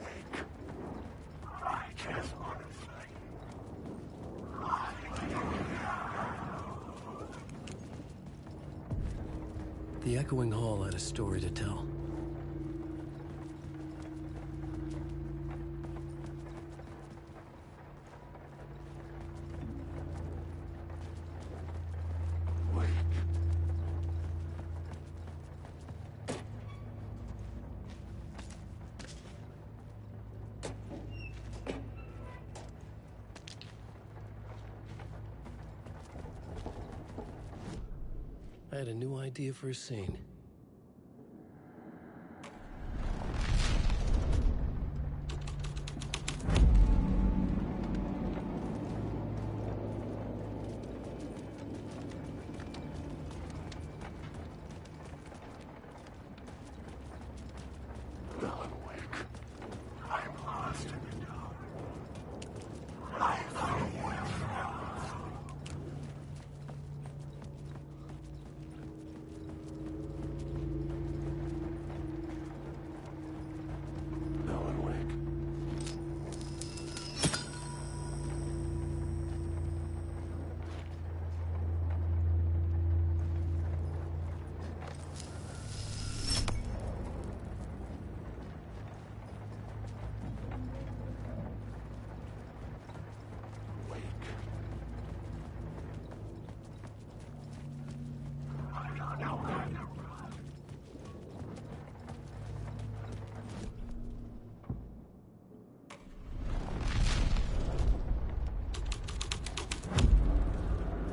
Wake. I just want to fight. The echoing hall had a story to tell. Wake. I had a new idea for a scene. Alan Wake. I'm lost in the dark. I found Alan Wake. Wake. I don't know where to run.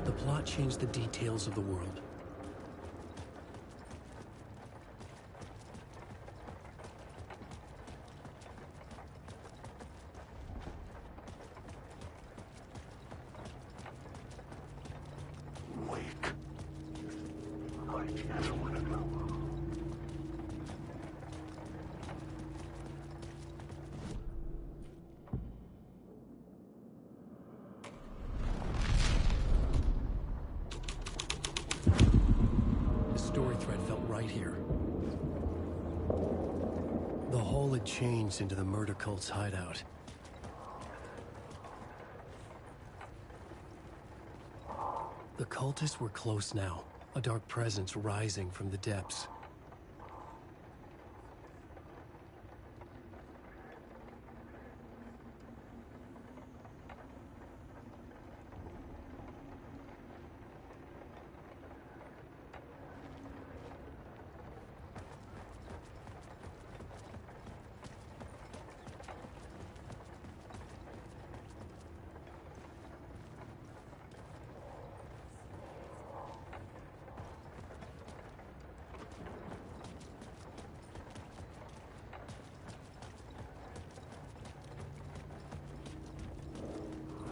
The plot changed the details of the world. Wake. I just want to go. The story thread felt right here. The hall had changed into the murder cult's hideout. The cultists were close now, a dark presence rising from the depths.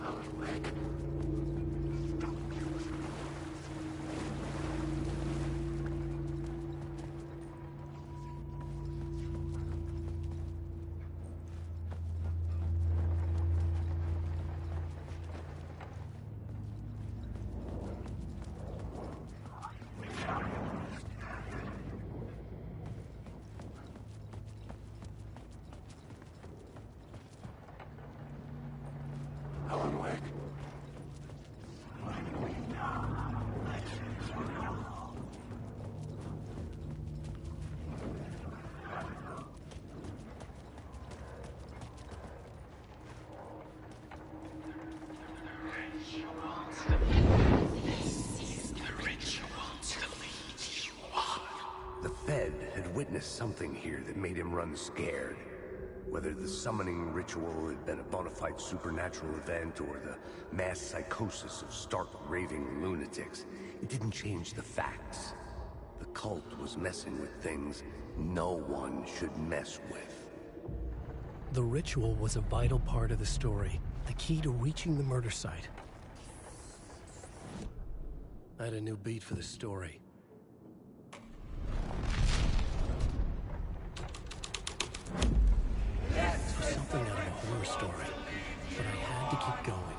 Alan Wake. Alan Wake. witnessed something here that made him run scared. Whether the summoning ritual had been a bona fide supernatural event or the mass psychosis of stark raving lunatics, it didn't change the facts. The cult was messing with things no one should mess with. The ritual was a vital part of the story, the key to reaching the murder site. I had a new beat for the story. This was something out of a horror story, but I had to keep going.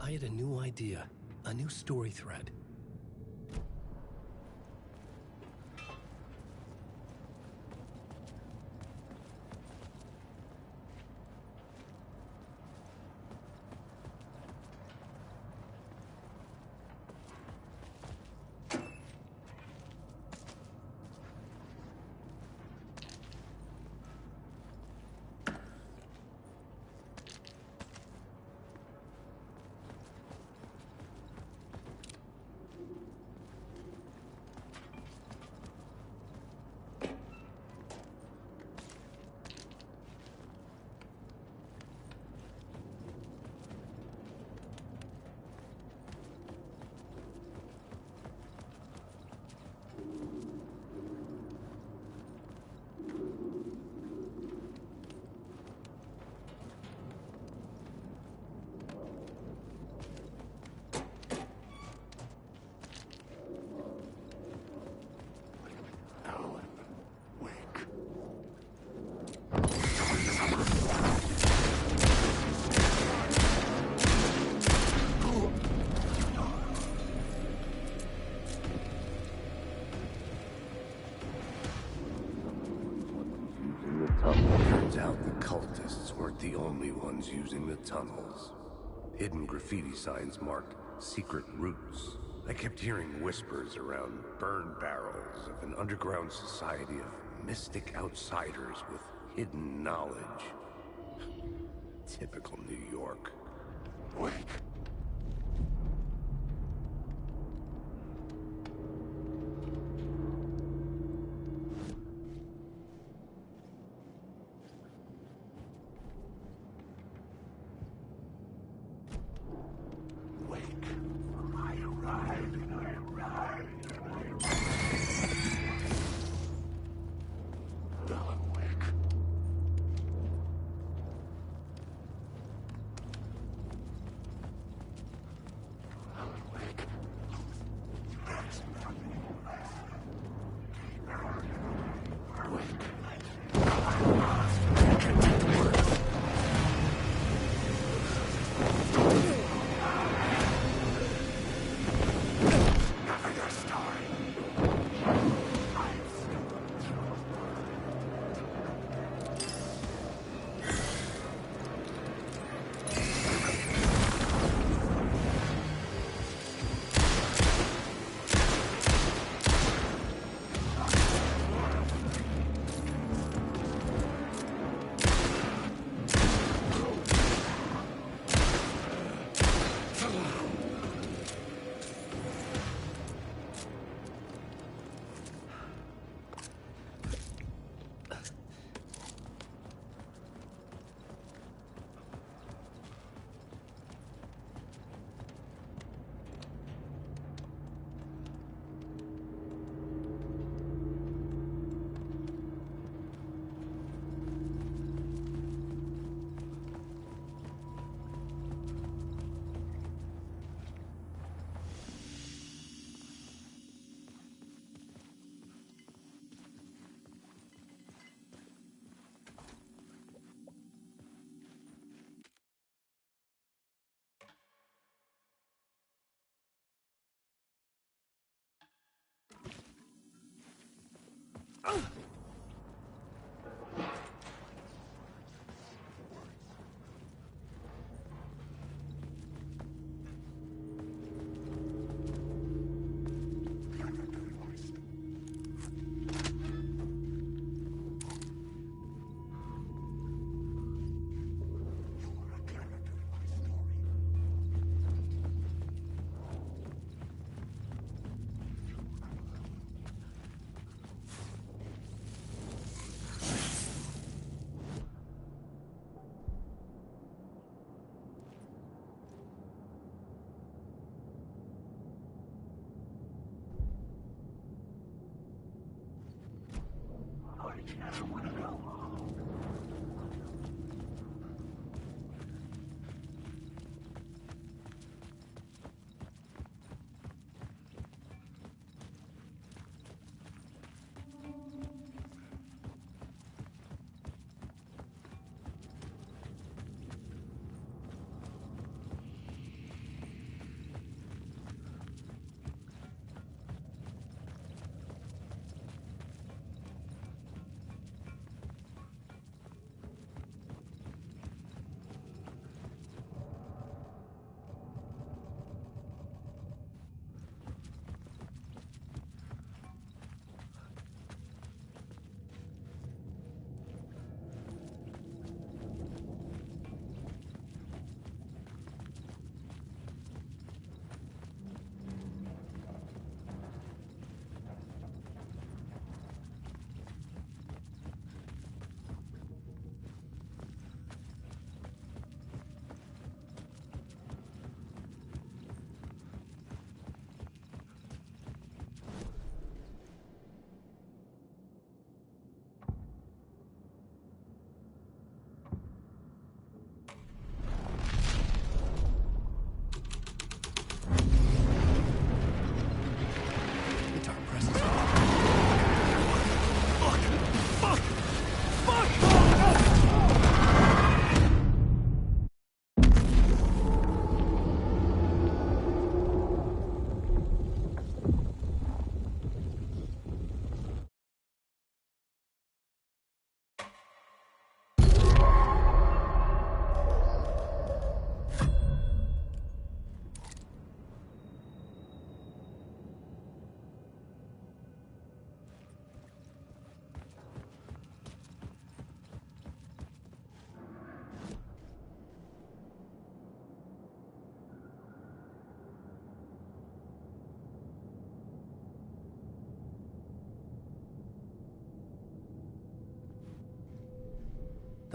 I had a new idea, a new story thread. Turns out the cultists weren't the only ones using the tunnels. Hidden graffiti signs marked secret routes. I kept hearing whispers around burn barrels of an underground society of mystic outsiders with hidden knowledge. Typical New York. Wait.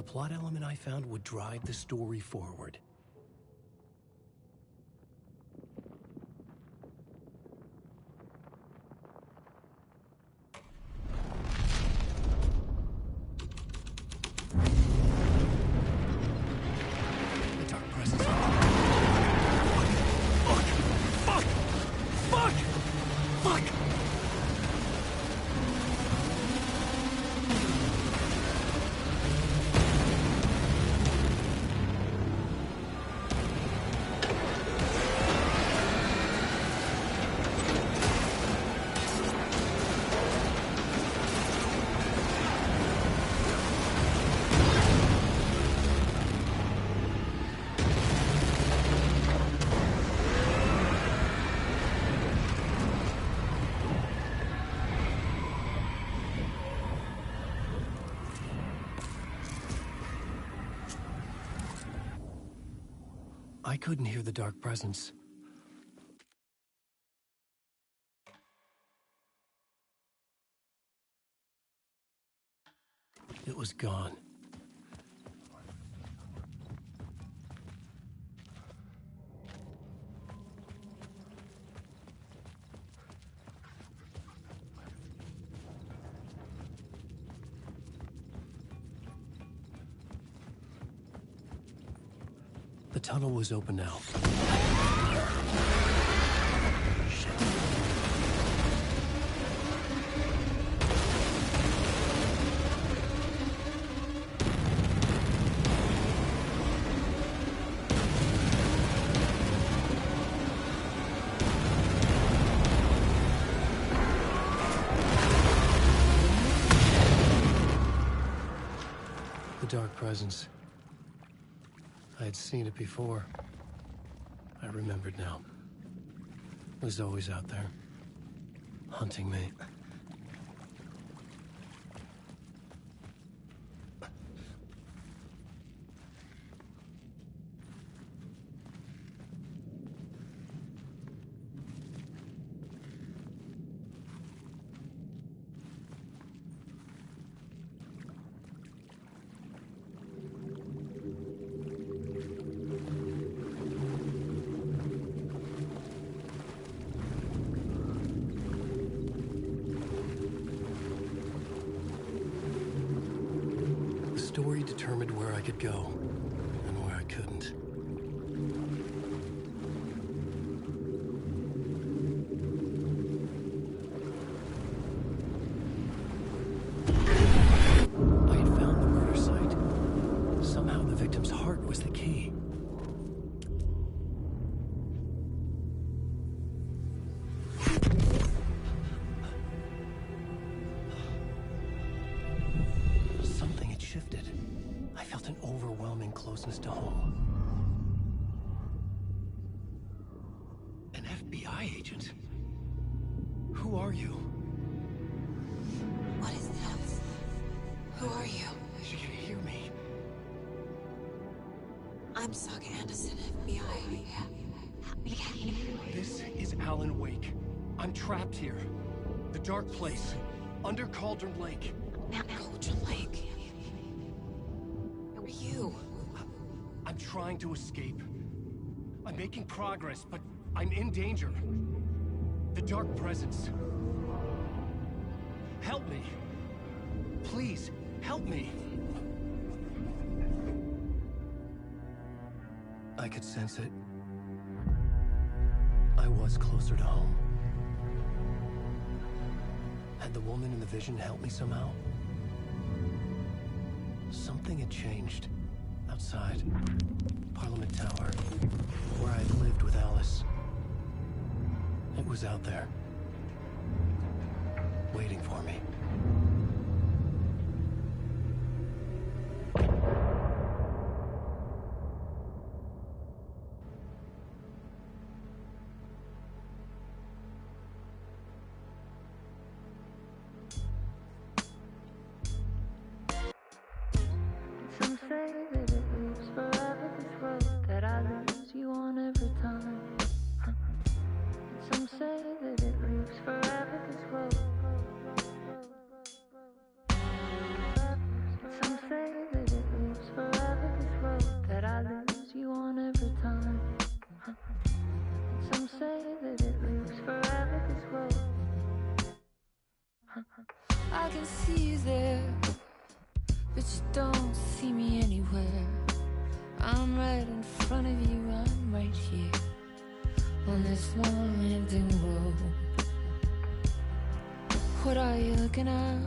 plot element I found would drive the story forward. The dark presence. Fuck! I couldn't hear the dark presence. It was gone. The tunnel was open now. Shit. The dark presence. I had seen it before. I remembered now. It was always out there, hunting me. The story determined where I could go, and where I couldn't. I had found the murder site. Somehow the victim's heart was the key. I felt an overwhelming closeness to home. An FBI agent? Who are you? What is this? Who are you? You can hear me. I'm Saga Anderson, FBI. Help me get you. This is Alan Wake. I'm trapped here. The dark place. Under Cauldron Lake. Mount Cauldron Lake. Who are you? I'm trying to escape. I'm making progress, but I'm in danger. The dark presence. Help me. Please, help me. I could sense it. I was closer to home. Had the woman in the vision helped me somehow? Something had changed. Outside. Parliament Tower. Where I'd lived with Alice. It was out there. Waiting for me. Some say that it lives forever, this road that I lose you on every time. And some say that it lives forever, this road. And some say that it lives I can see you there, but you don't see me anywhere. I'm right in front of you, I'm right here on this winding road. What are you looking at?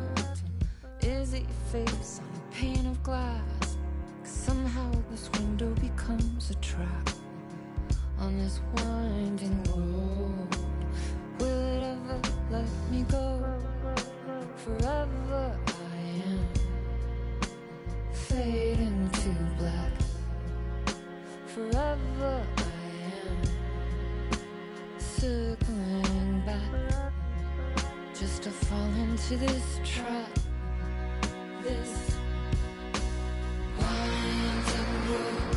Is it your face on a pane of glass? 'Cause somehow this window becomes a trap on this winding road. Will it ever let me go? Forever I am fading to black. Forever I am circling back, just to fall into this trap, this winding road.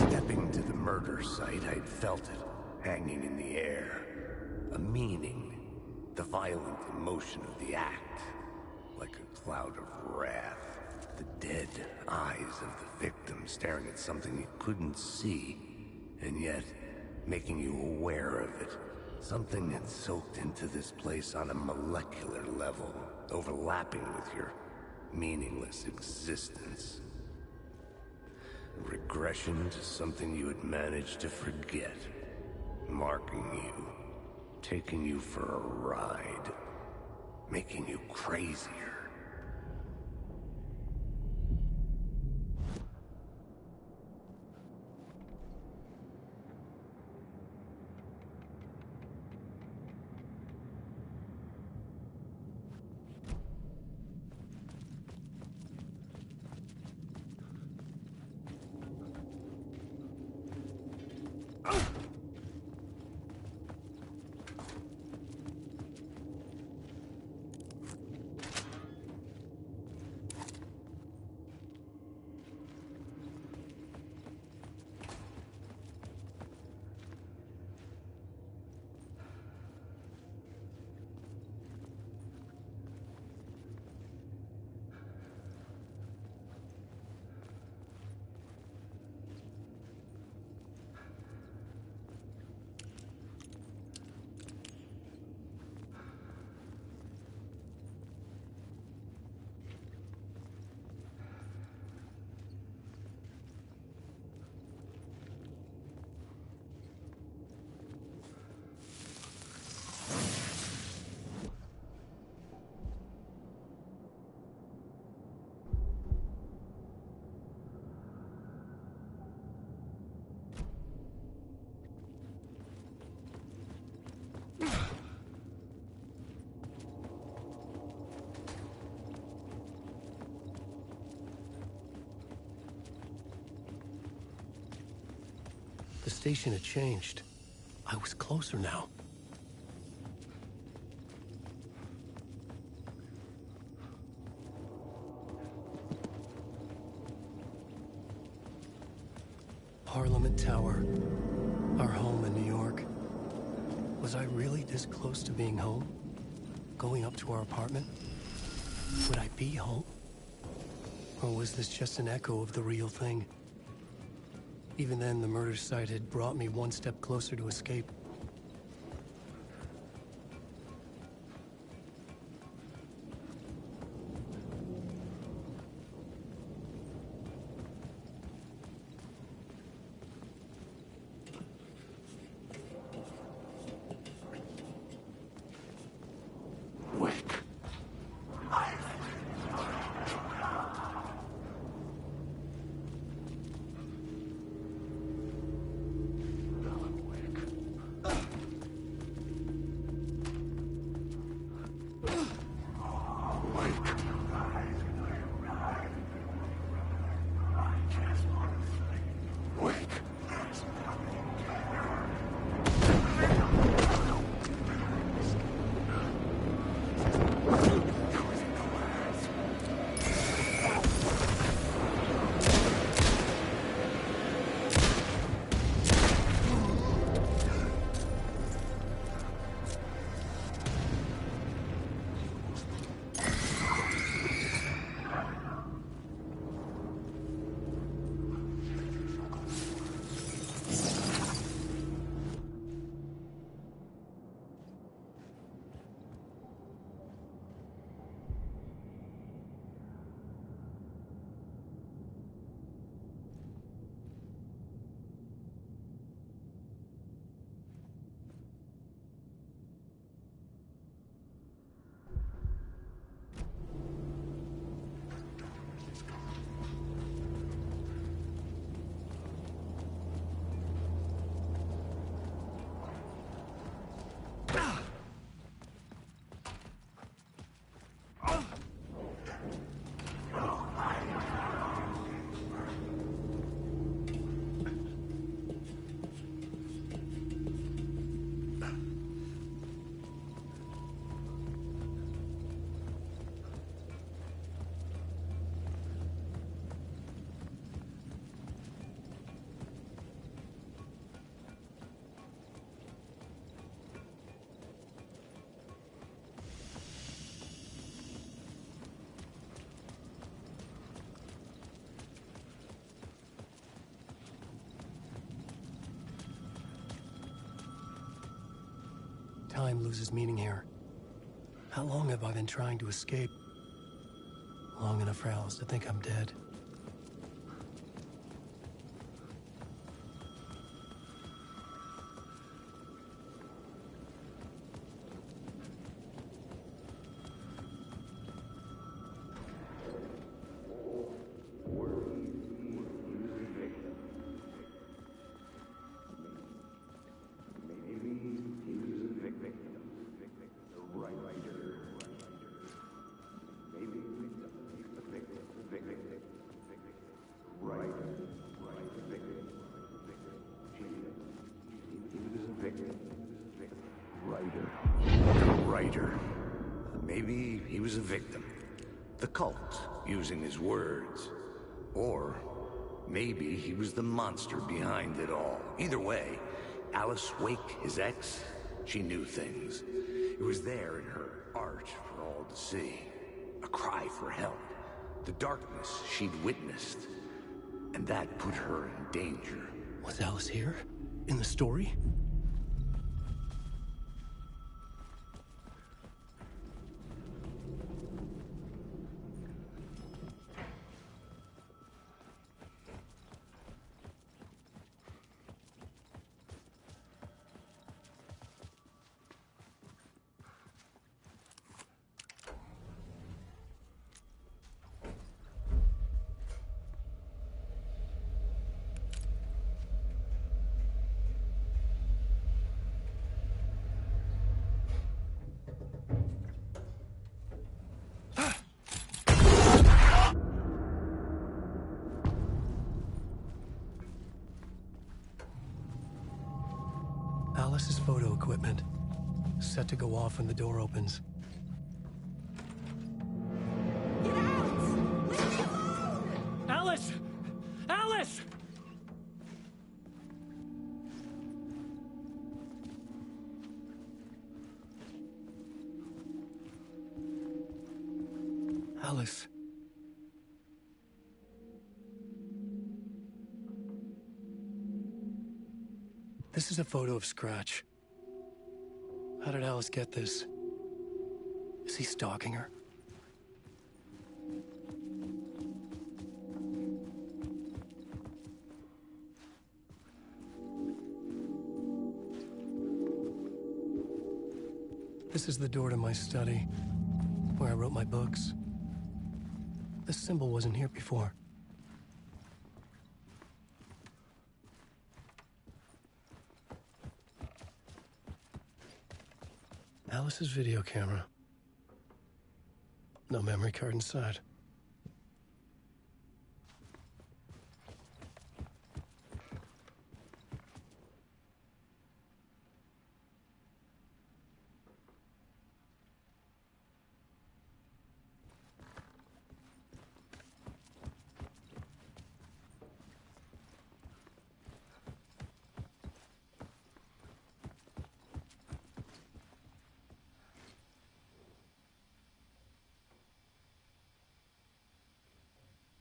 Stepping to the murder site, I felt it, hanging in the air. A meaning, the violent emotion of the act, like a cloud of wrath. The dead eyes of the victim staring at something you couldn't see, and yet making you aware of it. Something had soaked into this place on a molecular level, overlapping with your meaningless existence. Regression to something you had managed to forget. Marking you. Taking you for a ride. Making you crazier. station had changed. I was closer now. Parliament Tower. Our home in New York. Was I really this close to being home? Going up to our apartment? Would I be home? Or was this just an echo of the real thing? Even then, the murder site had brought me one step closer to escape. Time loses meaning here. How long have I been trying to escape? Long enough for Alice to think I'm dead. Maybe he was a victim. The cult, using his words. Or maybe he was the monster behind it all. Either way, Alice Wake, his ex, she knew things. It was there in her art for all to see. A cry for help. The darkness she'd witnessed. And that put her in danger. Was Alice here? In the story? set to go off when the door opens. Get out! Leave me alone! Alice! Alice! Alice. This is a photo of Scratch. How did Alice get this? Is he stalking her? This is the door to my study, where I wrote my books. This symbol wasn't here before. Alice's video camera. No memory card inside.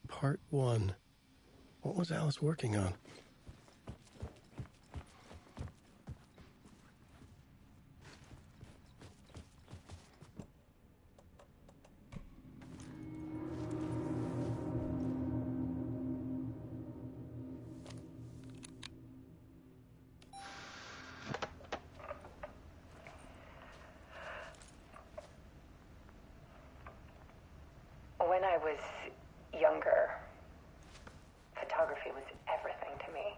Part 1. What was Alice working on? When I was younger, photography was everything to me.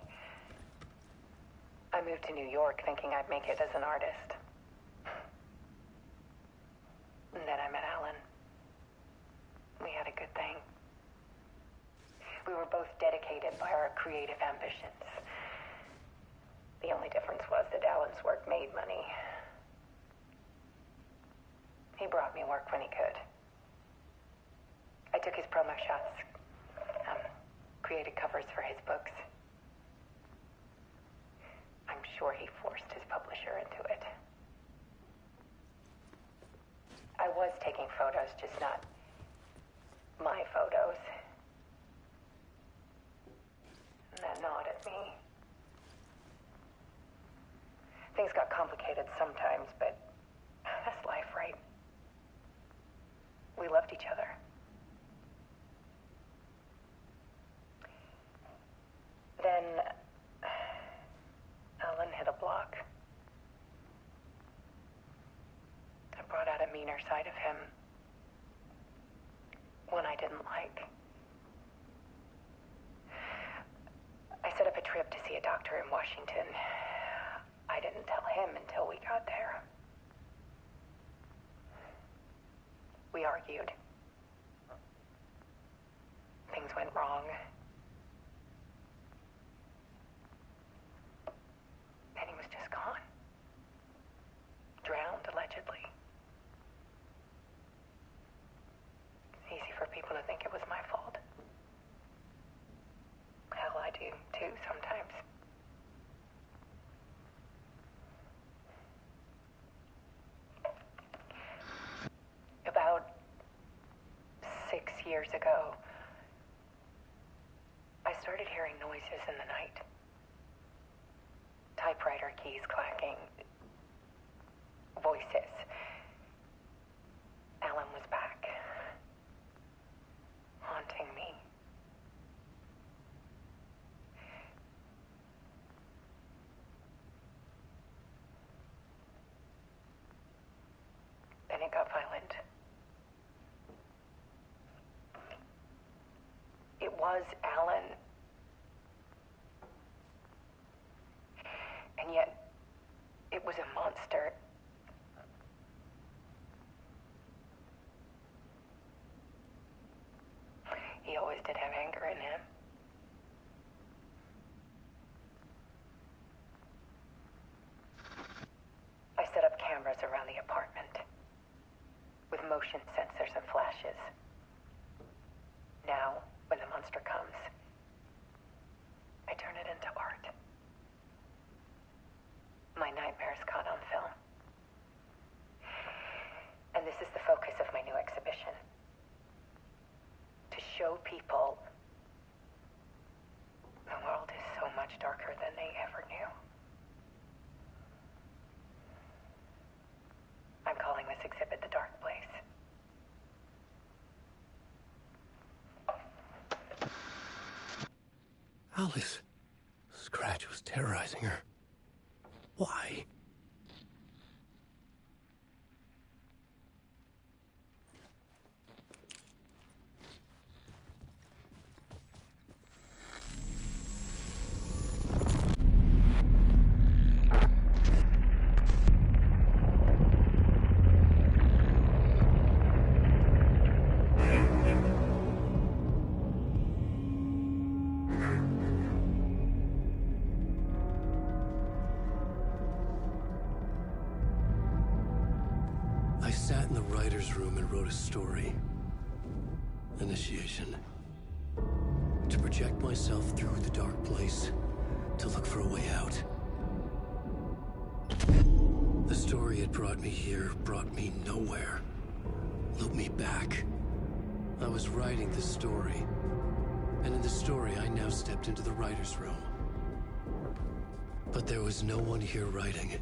I moved to New York thinking I'd make it as an artist. And then I met Alan. We had a good thing. We were both dedicated by our creative ambitions. The only difference was that Alan's work made money. He brought me work when he could. I took his promo shots, created covers for his books. I'm sure he forced his publisher into it. I was taking photos, just not my photos. And that gnawed at me. Things got complicated sometimes, but that's life, right? We loved each other. Then Alan hit a block. I brought out a meaner side of him. One I didn't like. I set up a trip to see a doctor in Washington. I didn't tell him until we got there. We argued. Things went wrong. And he was just gone. Drowned, allegedly. It's easy for people to think it was my fault. Hell, I do too sometimes. About 6 years ago, I started hearing noises in the night. Typewriter keys clacking. Voices. Alan was back. Haunting me. Then it got violent. It was Alan. And yet, it was a monster. He always did have anger in him. I set up cameras around the and flashes. Now, when the monster comes, I turn it into art. My nightmares caught on film. And this is the focus of my new exhibition. To show people the world is so much darker than they ever knew. I'm calling this exhibit The Dark Place. Alice. Scratch was terrorizing her. Why? I sat in the writer's room and wrote a story. Initiation. To project myself through the dark place, to look for a way out. The story had brought me here, brought me nowhere. Looped me back. I was writing the story. And in the story, I now stepped into the writer's room. But there was no one here writing it.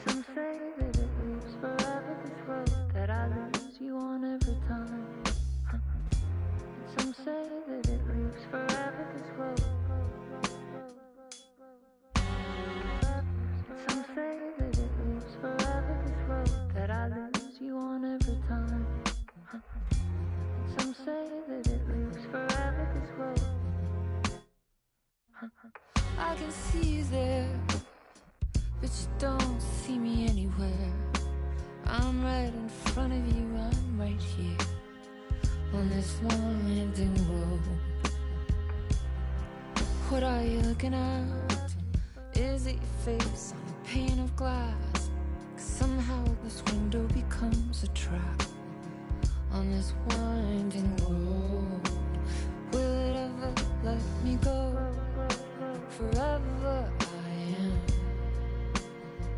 Some say that it lives forever, this road that I lose you on every time. Some say that it lives forever, this road. Some say that it lives forever, this road that I lose you on every time. Some say that it lives forever, this road. I can see you there, but you don't see me anywhere. I'm right in front of you, I'm right here on this winding road. What are you looking at? Is it your face on a pane of glass? 'Cause somehow this window becomes a trap on this winding road. Will it ever let me go? Forever I am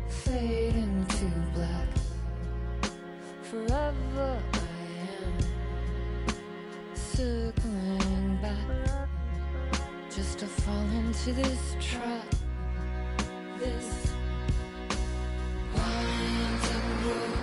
fading to black. Forever I am circling back, just to fall into this trap, this winding road.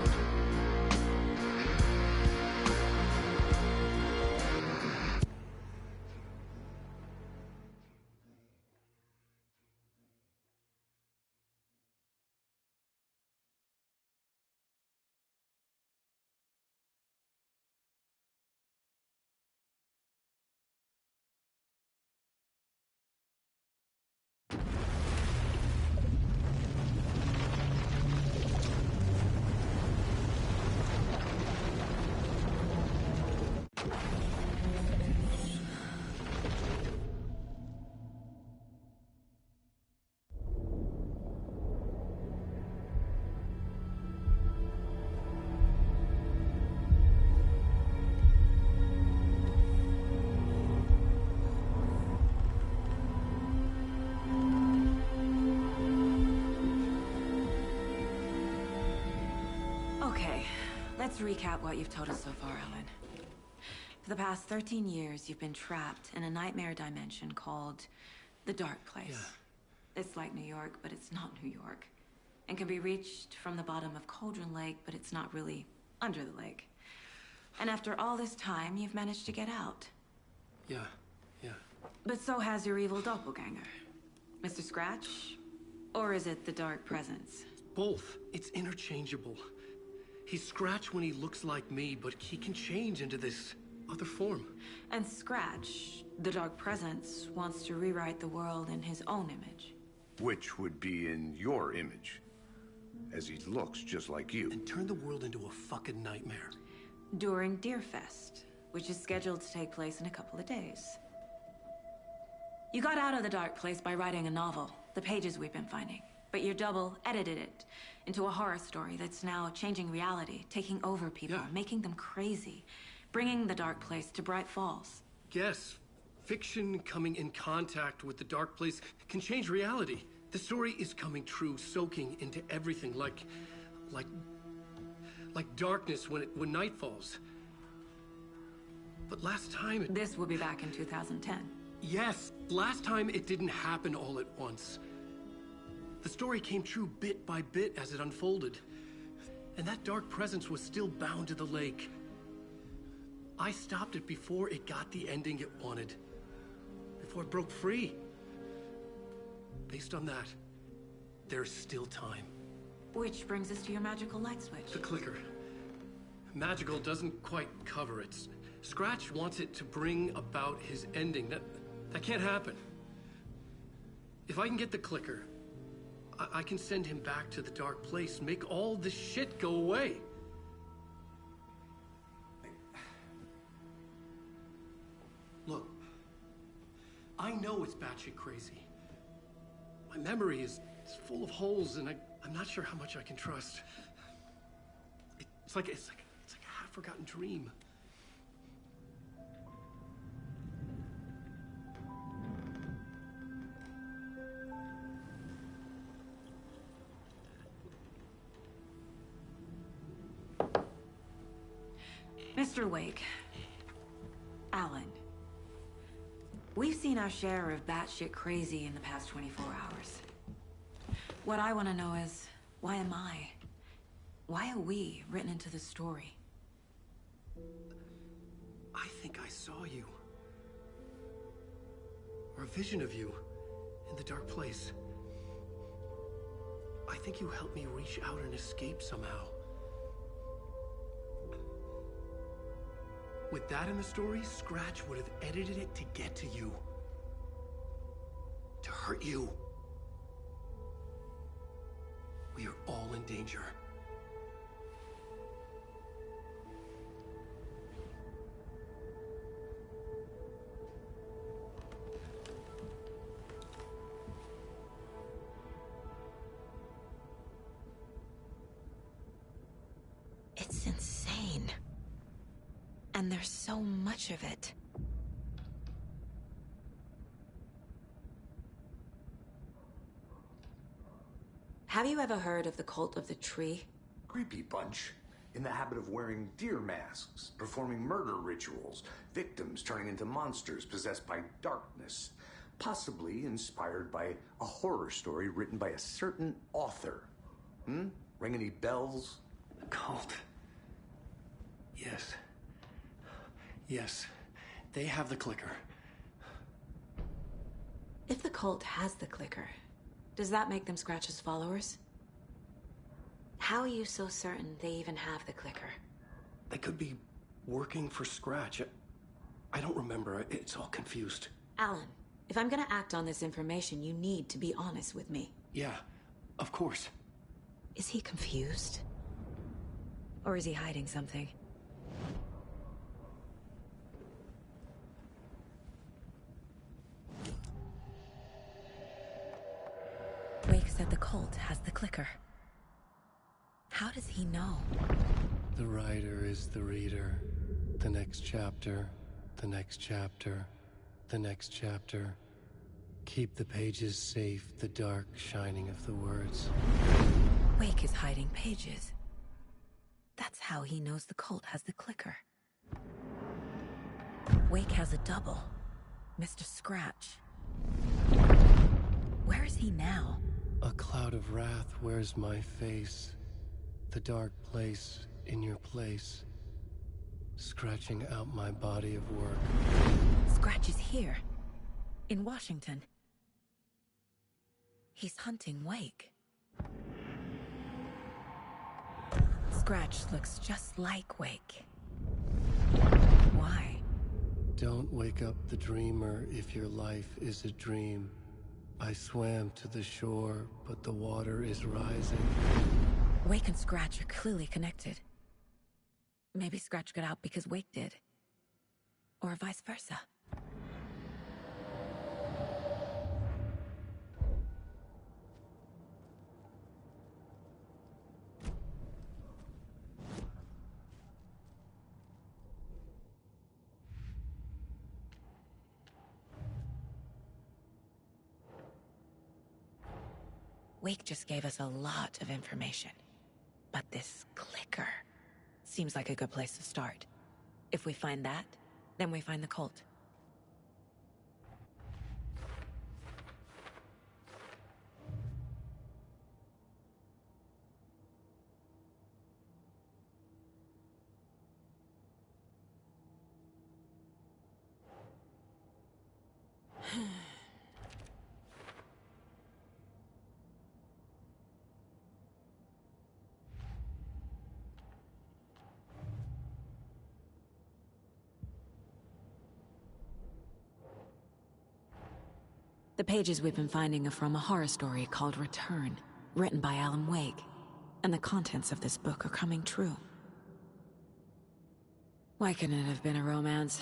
Okay, let's recap what you've told us so far, Alan. For the past 13 years, you've been trapped in a nightmare dimension called the Dark Place. Yeah. It's like New York, but it's not New York. and can be reached from the bottom of Cauldron Lake, but it's not really under the lake. And after all this time, you've managed to get out. Yeah. But so has your evil doppelganger. Mr. Scratch? Or is it the Dark Presence? Both. It's interchangeable. He's Scratch when he looks like me, but he can change into this other form. And Scratch, the Dark Presence, wants to rewrite the world in his own image. Which would be in your image, as he looks just like you. And turn the world into a fucking nightmare. During Deerfest, which is scheduled to take place in a couple of days. You got out of the dark place by writing a novel, the pages we've been finding. But your double edited it into a horror story that's now changing reality, taking over people, making them crazy, bringing the dark place to Bright Falls. Yes, fiction coming in contact with the dark place can change reality. The story is coming true, soaking into everything, like darkness when night falls. But last time This will be back in 2010. Yes, last time it didn't happen all at once. The story came true bit by bit as it unfolded. And that dark presence was still bound to the lake. I stopped it before it got the ending it wanted. Before it broke free. Based on that, there's still time. Which brings us to your magical light switch. The clicker. Magical doesn't quite cover it. Scratch wants it to bring about his ending. That can't happen. If I can get the clicker, I can send him back to the dark place, make all this shit go away. Look, I know it's batshit crazy. My memory is full of holes, and I'm not sure how much I can trust. It's like a half-forgotten dream. Mr. Wake, Alan, we've seen our share of batshit crazy in the past 24 hours. What I want to know is, why am I? Why are we written into the story? I think I saw you. Or a vision of you in the dark place. I think you helped me reach out and escape somehow. With that in the story, Scratch would have edited it to get to you. To hurt you. We are all in danger. It's insane. And there's so much of it. Have you ever heard of the Cult of the Tree? Creepy bunch. In the habit of wearing deer masks, performing murder rituals, victims turning into monsters possessed by darkness. Possibly inspired by a horror story written by a certain author. Ring any bells? The cult. Yes. Yes. They have the clicker. If the cult has the clicker, does that make them Scratch's followers? How are you so certain they even have the clicker? They could be working for Scratch. I don't remember. It's all confused. Alan, if I'm gonna act on this information, you need to be honest with me. Yeah, of course. Is he confused? Or is he hiding something? Wake said the cult has the clicker. How does he know? The writer is the reader. The next chapter, the next chapter, the next chapter. Keep the pages safe, the dark shining of the words. Wake is hiding pages. That's how he knows the cult has the clicker. Wake has a double. Mr. Scratch. Where is he now? A cloud of wrath wears my face, the dark place in your place, scratching out my body of work. Scratch is here, in Washington. He's hunting Wake. Scratch looks just like Wake. Why? Don't wake up the dreamer if your life is a dream. I swam to the shore, but the water is rising. Wake and Scratch are clearly connected. Maybe Scratch got out because Wake did. Or vice versa. Wake just gave us a lot of information. But this clicker seems like a good place to start. If we find that, then we find the cult. The pages we've been finding are from a horror story called Return, written by Alan Wake, and the contents of this book are coming true. Why couldn't it have been a romance?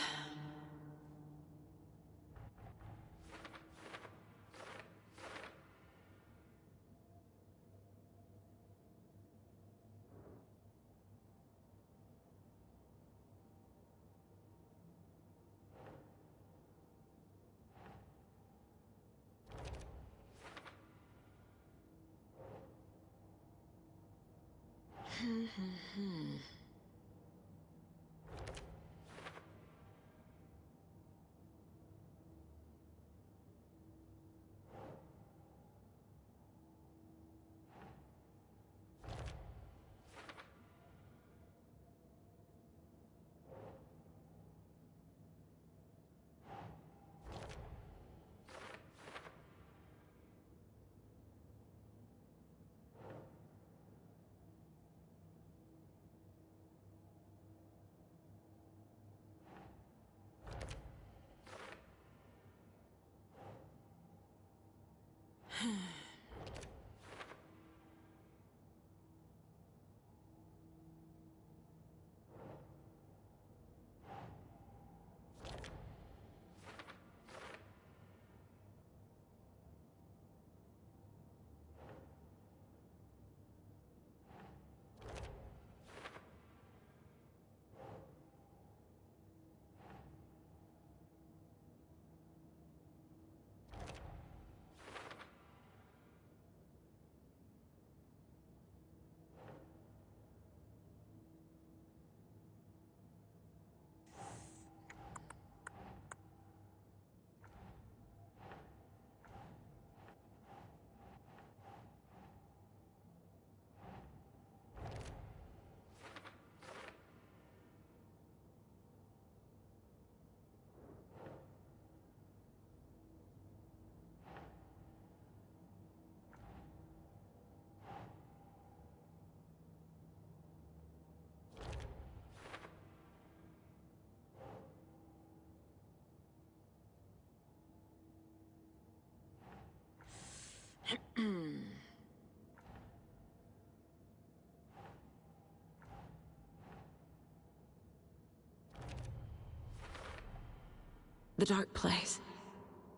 The Dark Place.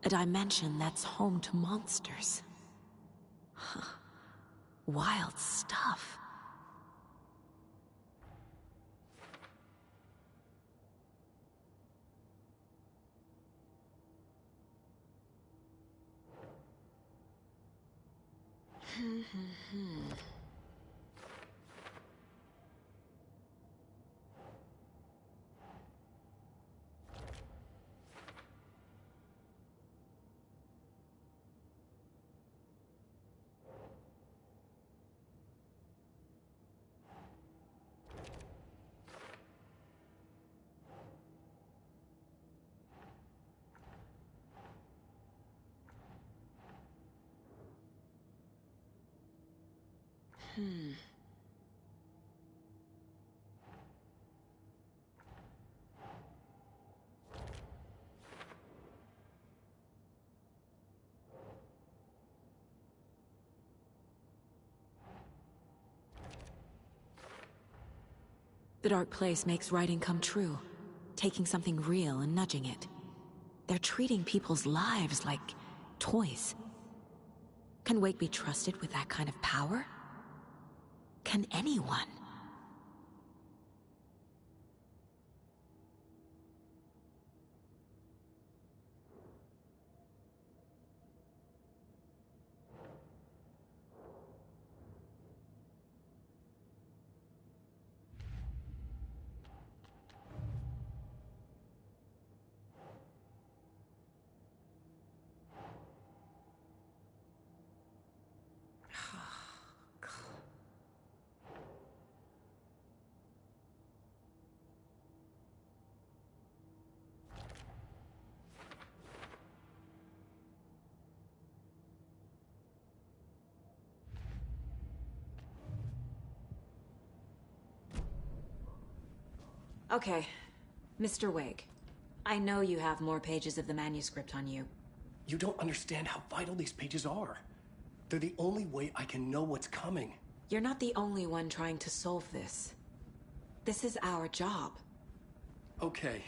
A dimension that's home to monsters. Huh. Wild stuff. The Dark Place makes writing come true, taking something real and nudging it. They're treating people's lives like toys. Can Wake be trusted with that kind of power? Can anyone? Okay, Mr. Wake. I know you have more pages of the manuscript on you. You don't understand how vital these pages are. They're the only way I can know what's coming. You're not the only one trying to solve this. This is our job. Okay.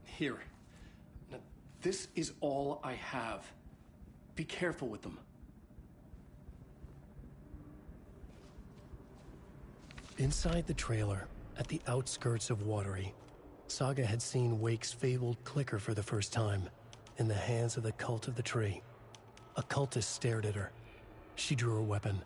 Here. Now, this is all I have. Be careful with them. Inside the trailer, at the outskirts of Watery, Saga had seen Wake's fabled clicker for the first time, in the hands of the Cult of the Tree. A cultist stared at her. She drew her weapon.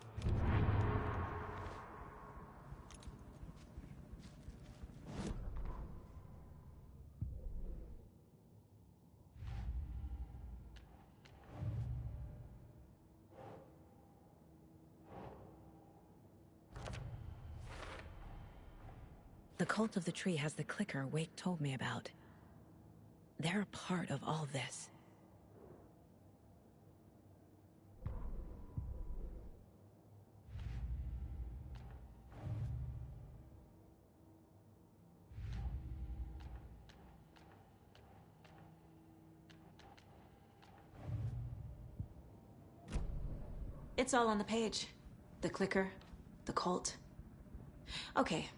The Cult of the Tree has the clicker Wake told me about. They're a part of all this. It's all on the page. The clicker, the cult. Okay,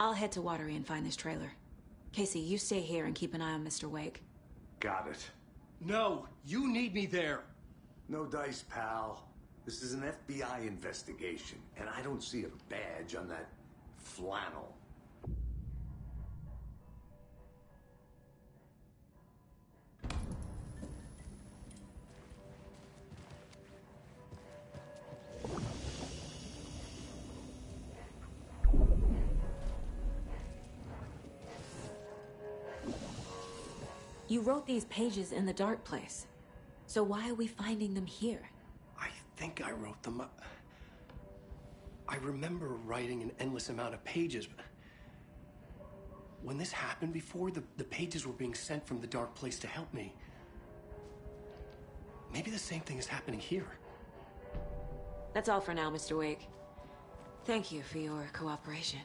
I'll head to Watery and find this trailer. Casey, you stay here and keep an eye on Mr. Wake. Got it. No, you need me there. No dice, pal. This is an FBI investigation, and I don't see a badge on that flannel. You wrote these pages in the Dark Place. So why are we finding them here? I think I wrote them. I remember writing an endless amount of pages, but when this happened before, the pages were being sent from the Dark Place to help me. Maybe the same thing is happening here. That's all for now, Mr. Wake. Thank you for your cooperation.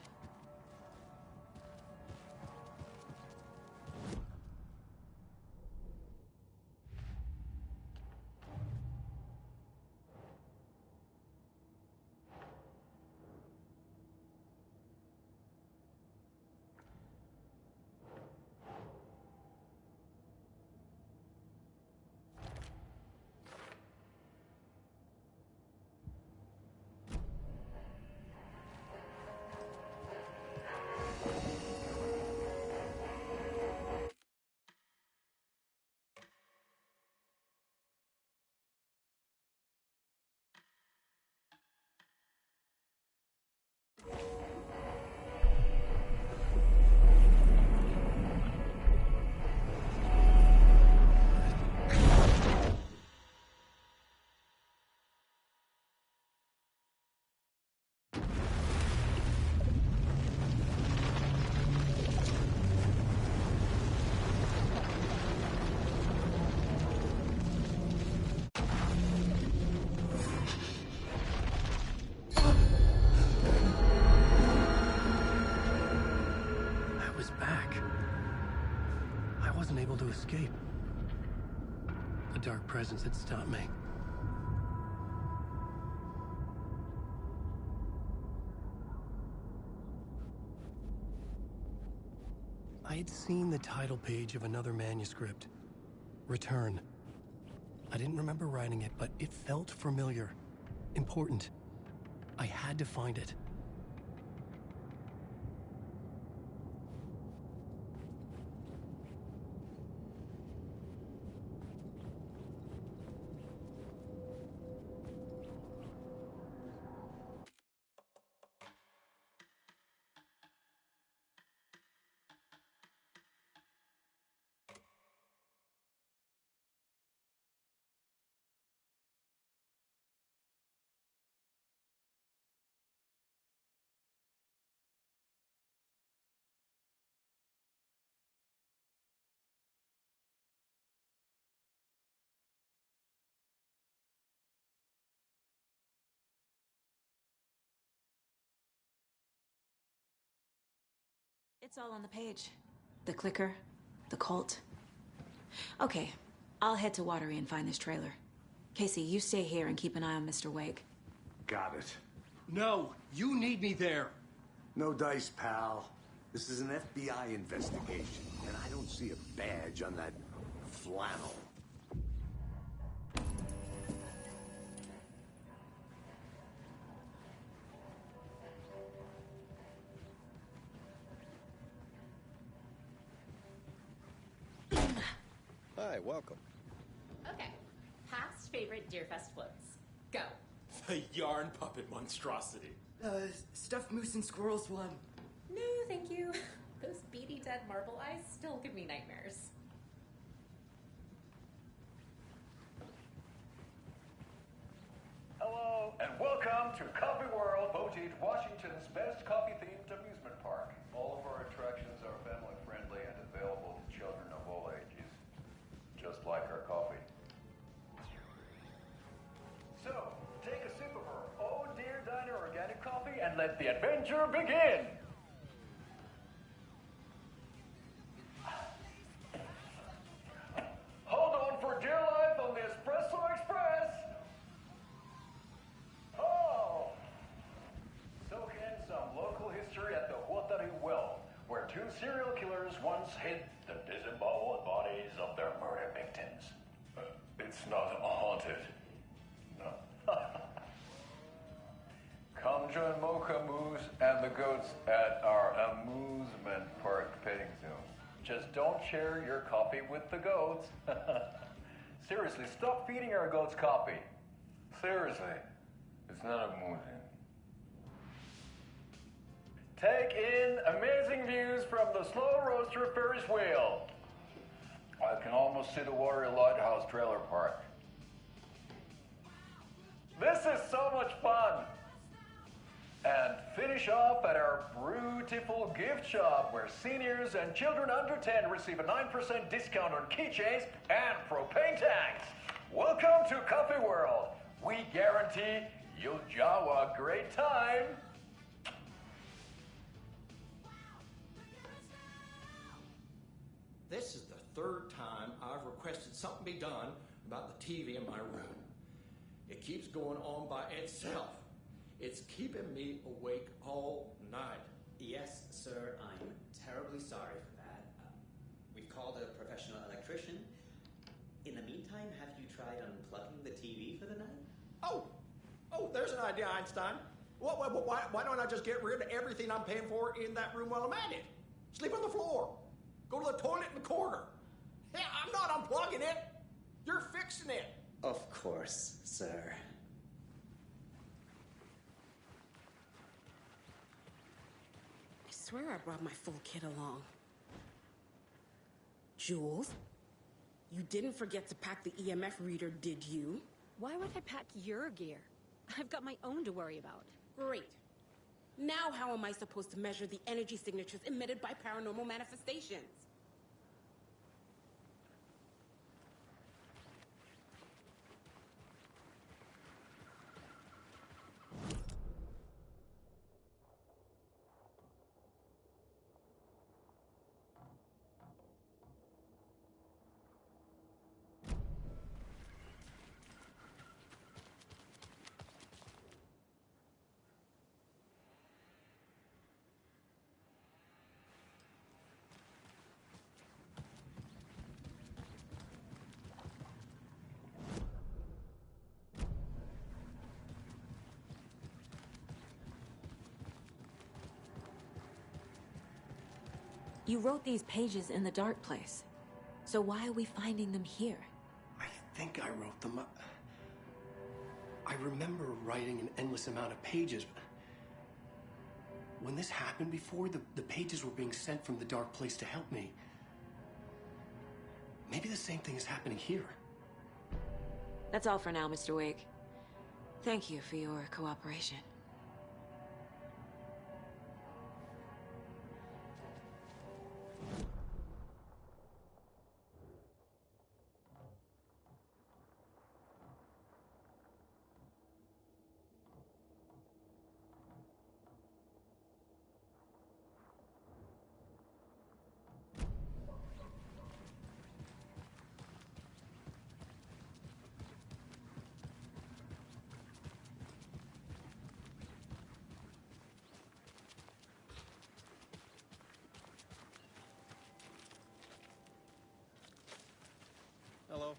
wasn't able to escape. A dark presence had stopped me. I had seen the title page of another manuscript, Return. I didn't remember writing it, but it felt familiar, important. I had to find it. It's all on the page. The clicker, the cult. Okay, I'll head to Watery and find this trailer. Casey, you stay here and keep an eye on Mr. Wake. Got it. No, you need me there. No dice, pal. This is an FBI investigation, and I don't see a badge on that flannel. Hi, welcome. Okay. Past favorite Deerfest floats. Go. The yarn puppet monstrosity. Stuffed moose and squirrels one. No, thank you. Those beady dead marble eyes still give me nightmares. Hello, and welcome to Coffee World, voted Washington's best coffee-themed amusement park. All of our attractions are family-friendly and available to children of all ages, just like our coffee. So, take a sip of our Oh Dear Diner organic coffee and let the adventure begin! Hold on for dear life on the Espresso Express! Oh! Soak in some local history at the Huatari Well, where two serial killers once hid the disemboweled bodies of their murder victims. It's not haunted. No. Come join Mocha Moose and the goats at our amusement park petting zoo. Just don't share your coffee with the goats. Seriously, stop feeding our goats coffee. Seriously, it's not amusing. Take in amazing views from the Slow Roaster Ferris wheel. I can almost see the Watery Lighthouse trailer park. This is so much fun! And finish off at our beautiful gift shop where seniors and children under 10 receive a 9% discount on keychains and propane tanks. Welcome to Coffee World. We guarantee you'll jaw a great time. This is the third time I've requested something be done about the TV in my room. It keeps going on by itself. It's keeping me awake all night. Yes, sir, I'm terribly sorry for that. We've called a professional electrician. In the meantime, have you tried unplugging the TV for the night? Oh, there's an idea, Einstein. Why don't I just get rid of everything I'm paying for in that room while I'm at it? Sleep on the floor. Go to the toilet in the corner. Hey, I'm not unplugging it. You're fixing it. Of course, sir. I swear I brought my full kit along. Jules, you didn't forget to pack the EMF reader, did you? Why would I pack your gear? I've got my own to worry about. Great. Now how am I supposed to measure the energy signatures emitted by paranormal manifestations? You wrote these pages in the Dark Place. So why are we finding them here? I think I wrote them up. I remember writing an endless amount of pages. When this happened before, the pages were being sent from the Dark Place to help me. Maybe the same thing is happening here. That's all for now, Mr. Wake. Thank you for your cooperation. Hello.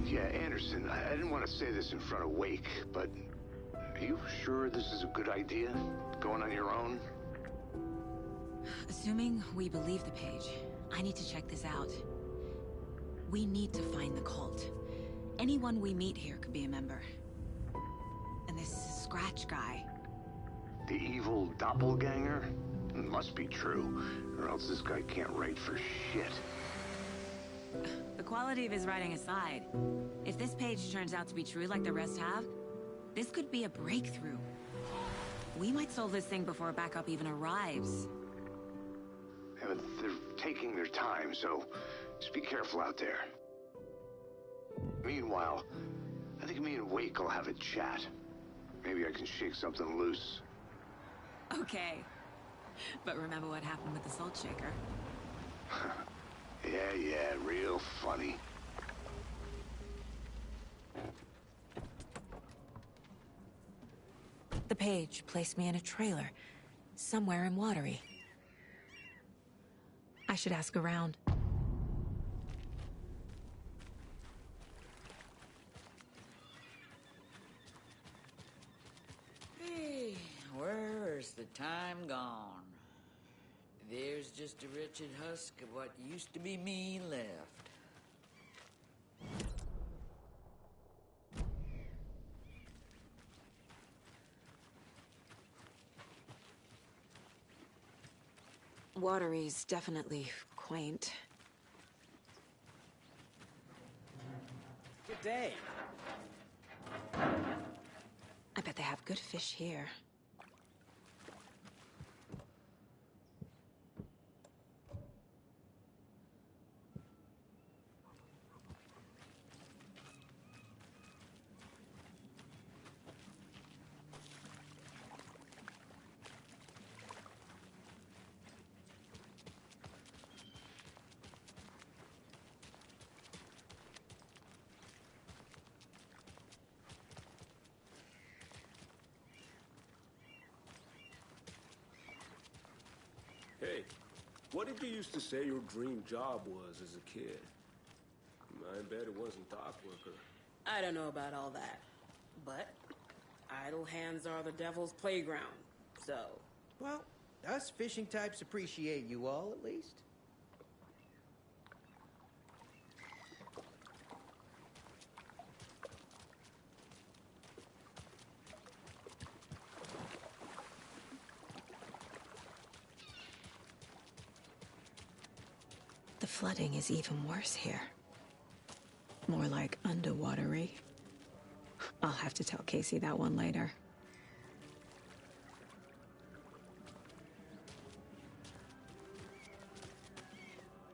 Yeah, Anderson, I didn't want to say this in front of Wake, but are you sure this is a good idea? Going on your own? Assuming we believe the page, I need to check this out. We need to find the cult. Anyone we meet here could be a member. And this Scratch guy. The evil doppelganger? It must be true, or else this guy can't write for shit. The quality of his writing aside, if this page turns out to be true like the rest have, this could be a breakthrough. We might solve this thing before backup even arrives. Yeah, but they're taking their time, so just be careful out there. Meanwhile, I think me and Wake will have a chat. Maybe I can shake something loose. Okay. But remember what happened with the Salt Shaker? Yeah, real funny. The page placed me in a trailer, somewhere in Watery. I should ask around. Hey, where's the time gone? There's just a wretched husk of what used to be me left. Watery's definitely quaint. Good day. I bet they have good fish here. Hey, what did you used to say your dream job was as a kid? I bet it wasn't dock worker. I don't know about all that, but idle hands are the devil's playground, so... Well, us fishing types appreciate you all, at least. flooding is even worse here. More like underwatery. I'll have to tell Casey that one later.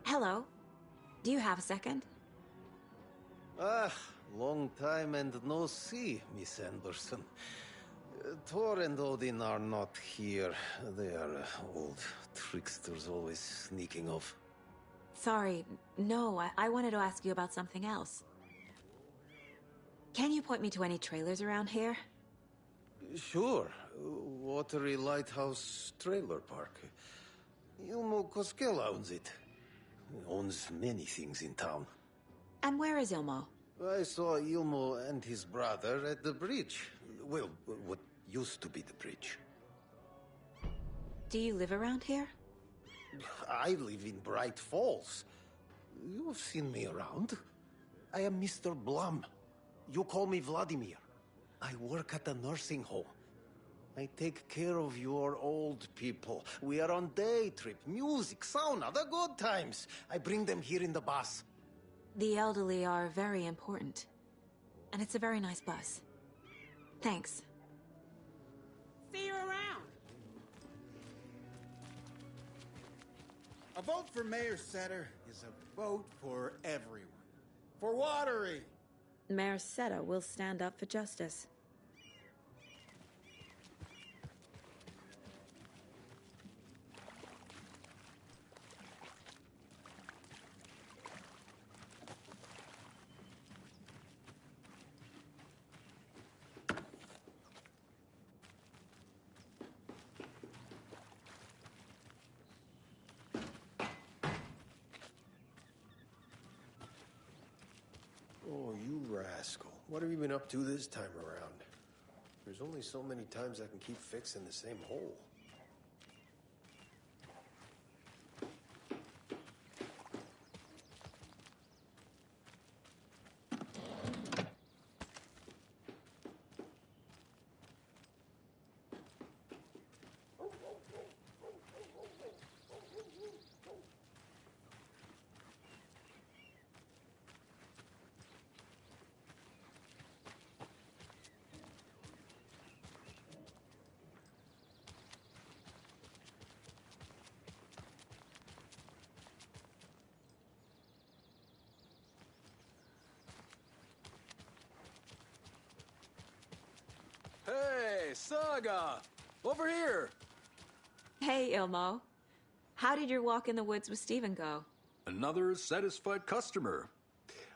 Hello. Do you have a second? Ah, long time and no see, Miss Anderson. Thor and Odin are not here. They are old tricksters always sneaking off. Sorry, no, I wanted to ask you about something else. Can you point me to any trailers around here? Sure. Watery Lighthouse Trailer Park. Ilmo Koskela owns it. He owns many things in town. And where is Ilmo? I saw Ilmo and his brother at the bridge. Well, what used to be the bridge. Do you live around here? I live in Bright Falls. You've seen me around. I am Mr. Blum. You call me Vladimir. I work at a nursing home. I take care of your old people. We are on day trip, music, sauna, the good times. I bring them here in the bus. The elderly are very important. And it's a very nice bus. Thanks. See you around. A vote for Mayor Setter is a vote for everyone. For Watery. Mayor Seta will stand up for justice. Oh, you rascal. What have you been up to this time around? There's only so many times I can keep fixing the same hole. Hey, Saga! Over here! Hey, Ilmo. How did your walk in the woods with Steven go? Another satisfied customer.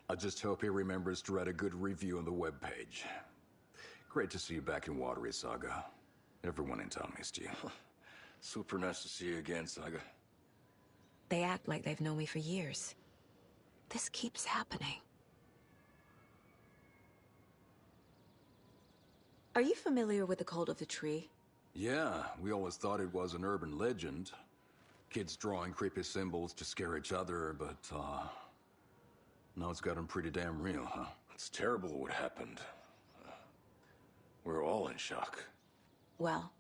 I just hope he remembers to write a good review on the webpage. Great to see you back in Watery, Saga. Everyone in town missed you. Super nice to see you again, Saga. They act like they've known me for years. This keeps happening. Are you familiar with the Cult of the Tree? Yeah, we always thought it was an urban legend. Kids drawing creepy symbols to scare each other, but, now it's gotten pretty damn real, huh? It's terrible what happened. We're all in shock. Well,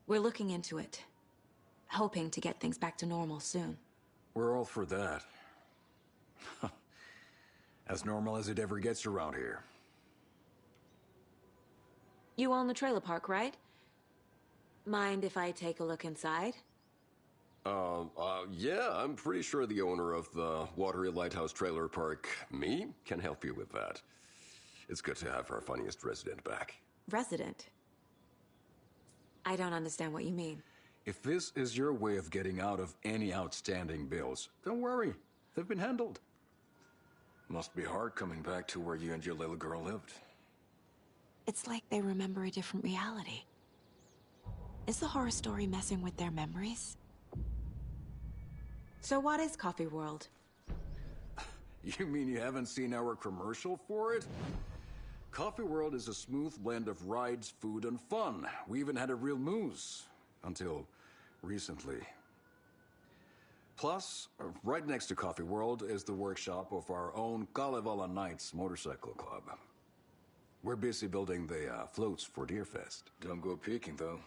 we're looking into it. Hoping to get things back to normal soon. We're all for that. As normal as it ever gets around here. You own the trailer park, right? Mind if I take a look inside? Yeah, I'm pretty sure the owner of the Watery Lighthouse Trailer Park, me, can help you with that. It's good to have our funniest resident back. Resident? I don't understand what you mean. If this is your way of getting out of any outstanding bills, don't worry. They've been handled. Must be hard coming back to where you and your little girl lived. It's like they remember a different reality. Is the horror story messing with their memories? So what is Coffee World? You mean you haven't seen our commercial for it? Coffee World is a smooth blend of rides, food, and fun. We even had a real moose. Until recently. Plus, right next to Coffee World is the workshop of our own Kalevala Knights Motorcycle Club. We're busy building the floats for Deerfest. Don't go peeking, though.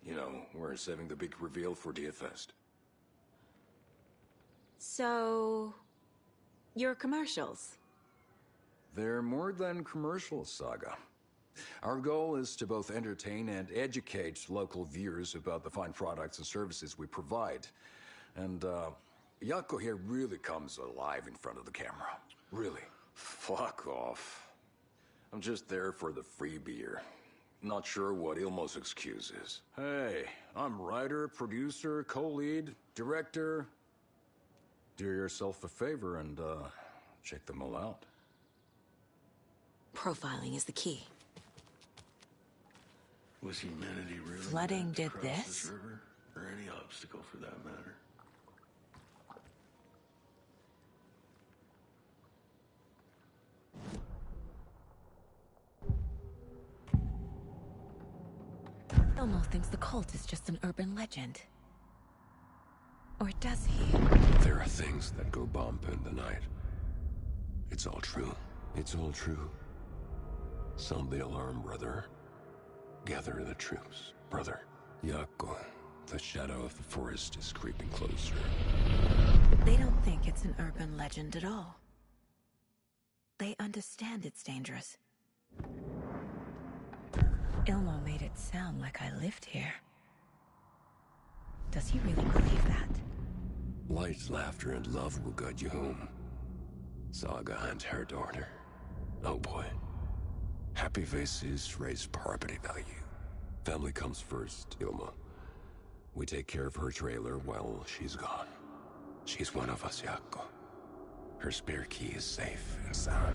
You know, we're saving the big reveal for Deerfest. So, your commercials? They're more than commercials, Saga. Our goal is to both entertain and educate local viewers about the fine products and services we provide. And, Yako here really comes alive in front of the camera. Really. Fuck off. I'm just there for the free beer. Not sure what Ilmo's excuse is. Hey, I'm writer, producer, co-lead, director. Do yourself a favor and, check them all out. Profiling is the key. Was humanity really Flooding meant to did cross this? this river? Or any obstacle for that matter? Elmo thinks the cult is just an urban legend. Or does he? There are things that go bump in the night. It's all true. It's all true. Sound the alarm, brother. Gather the troops, brother. Yako, the shadow of the forest is creeping closer. They don't think it's an urban legend at all. They understand it's dangerous. Ilmo made it sound like I lived here. Does he really believe that? Light, laughter, and love will guide you home. Saga and her daughter. Oh boy. Happy faces raise property value. Family comes first, Ilma. We take care of her trailer while she's gone. She's one of us, Yako. Her spare key is safe and sound.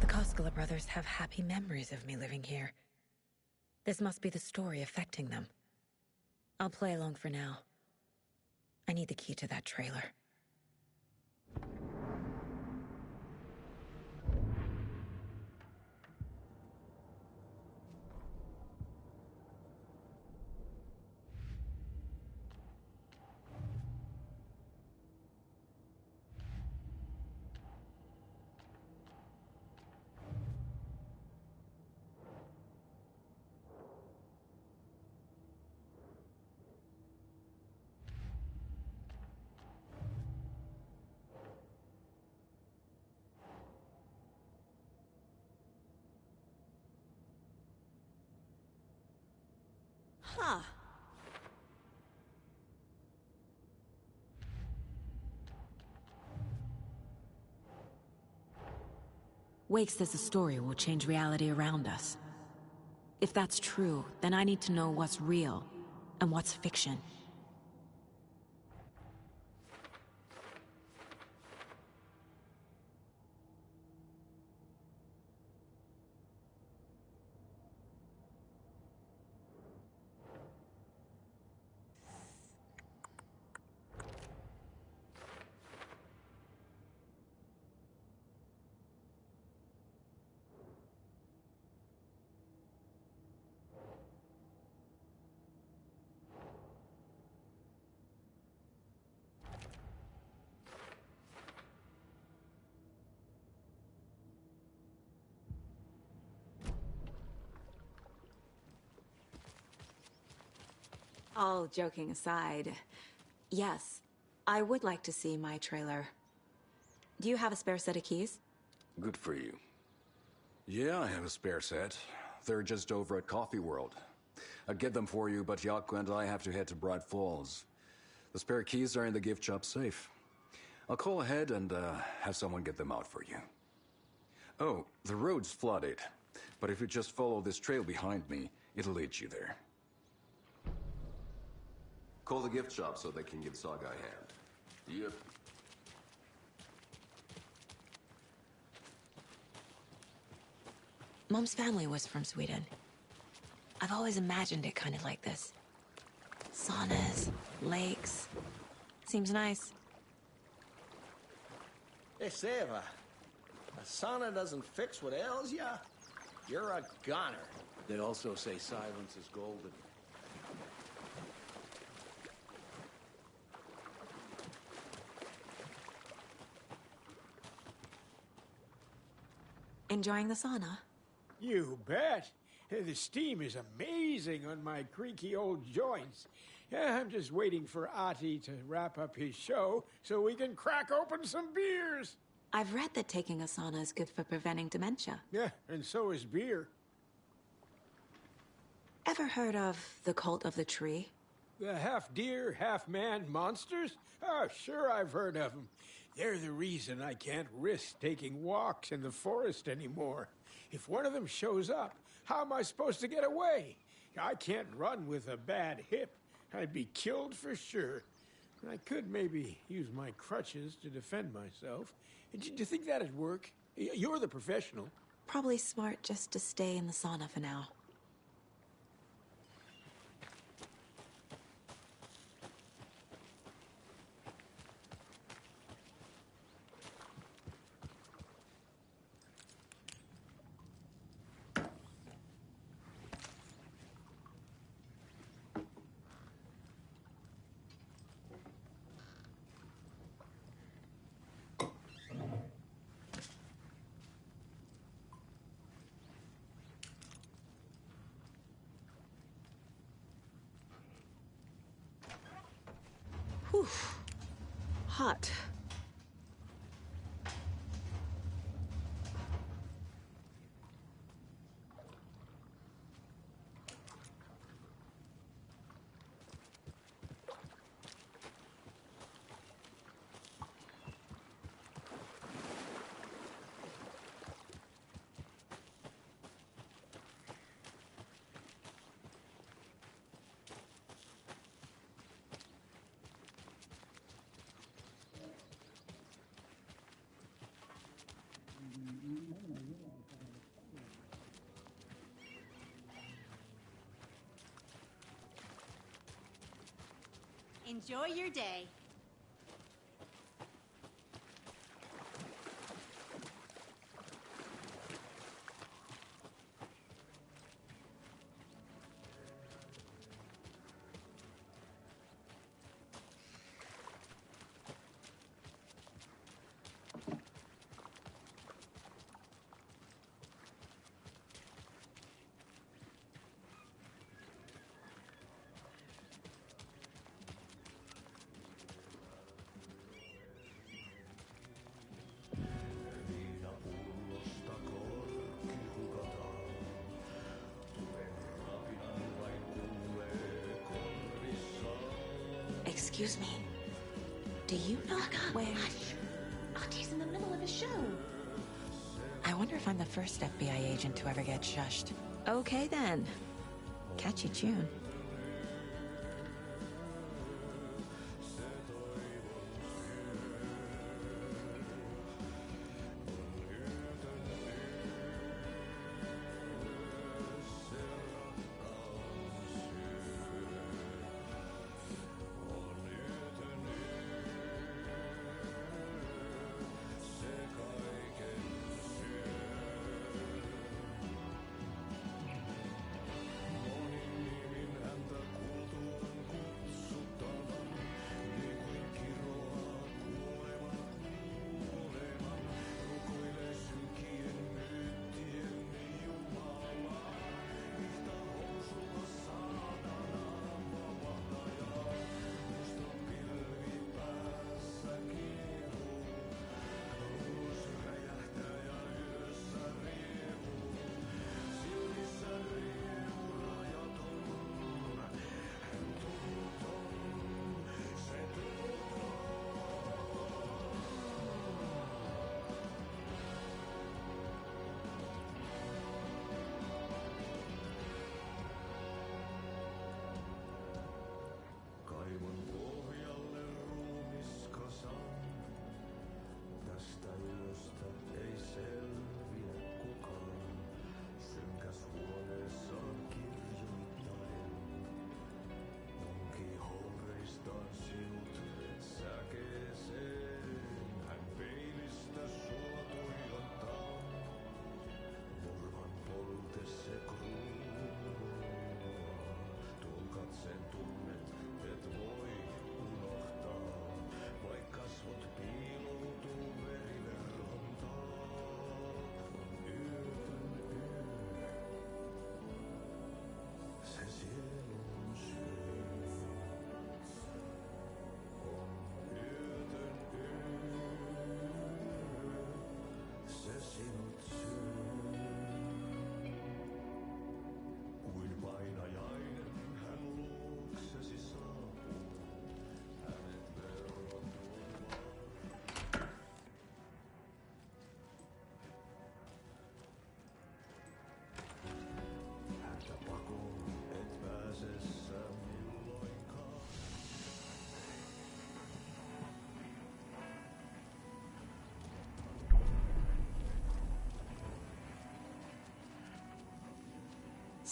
The Koskela brothers have happy memories of me living here. This must be the story affecting them. I'll play along for now. I need the key to that trailer. Huh. Wake says the story will change reality around us. If that's true, then I need to know what's real and what's fiction. All joking aside, yes, I would like to see my trailer. Do you have a spare set of keys? Good for you. Yeah, I have a spare set. They're just over at Coffee World. I'd get them for you, but Yaku and I have to head to Bright Falls. The spare keys are in the gift shop safe. I'll call ahead and have someone get them out for you. Oh, the road's flooded, but if you just follow this trail behind me, it'll lead you there. Call the gift shop so they can give Saga a hand. Yep. Mom's family was from Sweden. I've always imagined it kind of like this. Saunas, lakes. Seems nice. Hey, Seva. A sauna doesn't fix what ails ya? You're a goner. They also say silence is golden. Enjoying the sauna? You bet. The steam is amazing on my creaky old joints. I'm just waiting for Ati to wrap up his show so we can crack open some beers. I've read that taking a sauna is good for preventing dementia. Yeah, and so is beer. Ever heard of the Cult of the Tree? The half-deer, half-man monsters? Oh, sure I've heard of them. They're the reason I can't risk taking walks in the forest anymore. If one of them shows up, how am I supposed to get away? I can't run with a bad hip. I'd be killed for sure. I could maybe use my crutches to defend myself. Do you think that'd work? You're the professional. Probably smart just to stay in the sauna for now. Whew. Hot. Enjoy your day. Excuse me. Do you know where... Hush. Audie's in the middle of a show. I wonder if I'm the first FBI agent to ever get shushed. Okay, then. Catchy tune.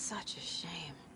Such a shame.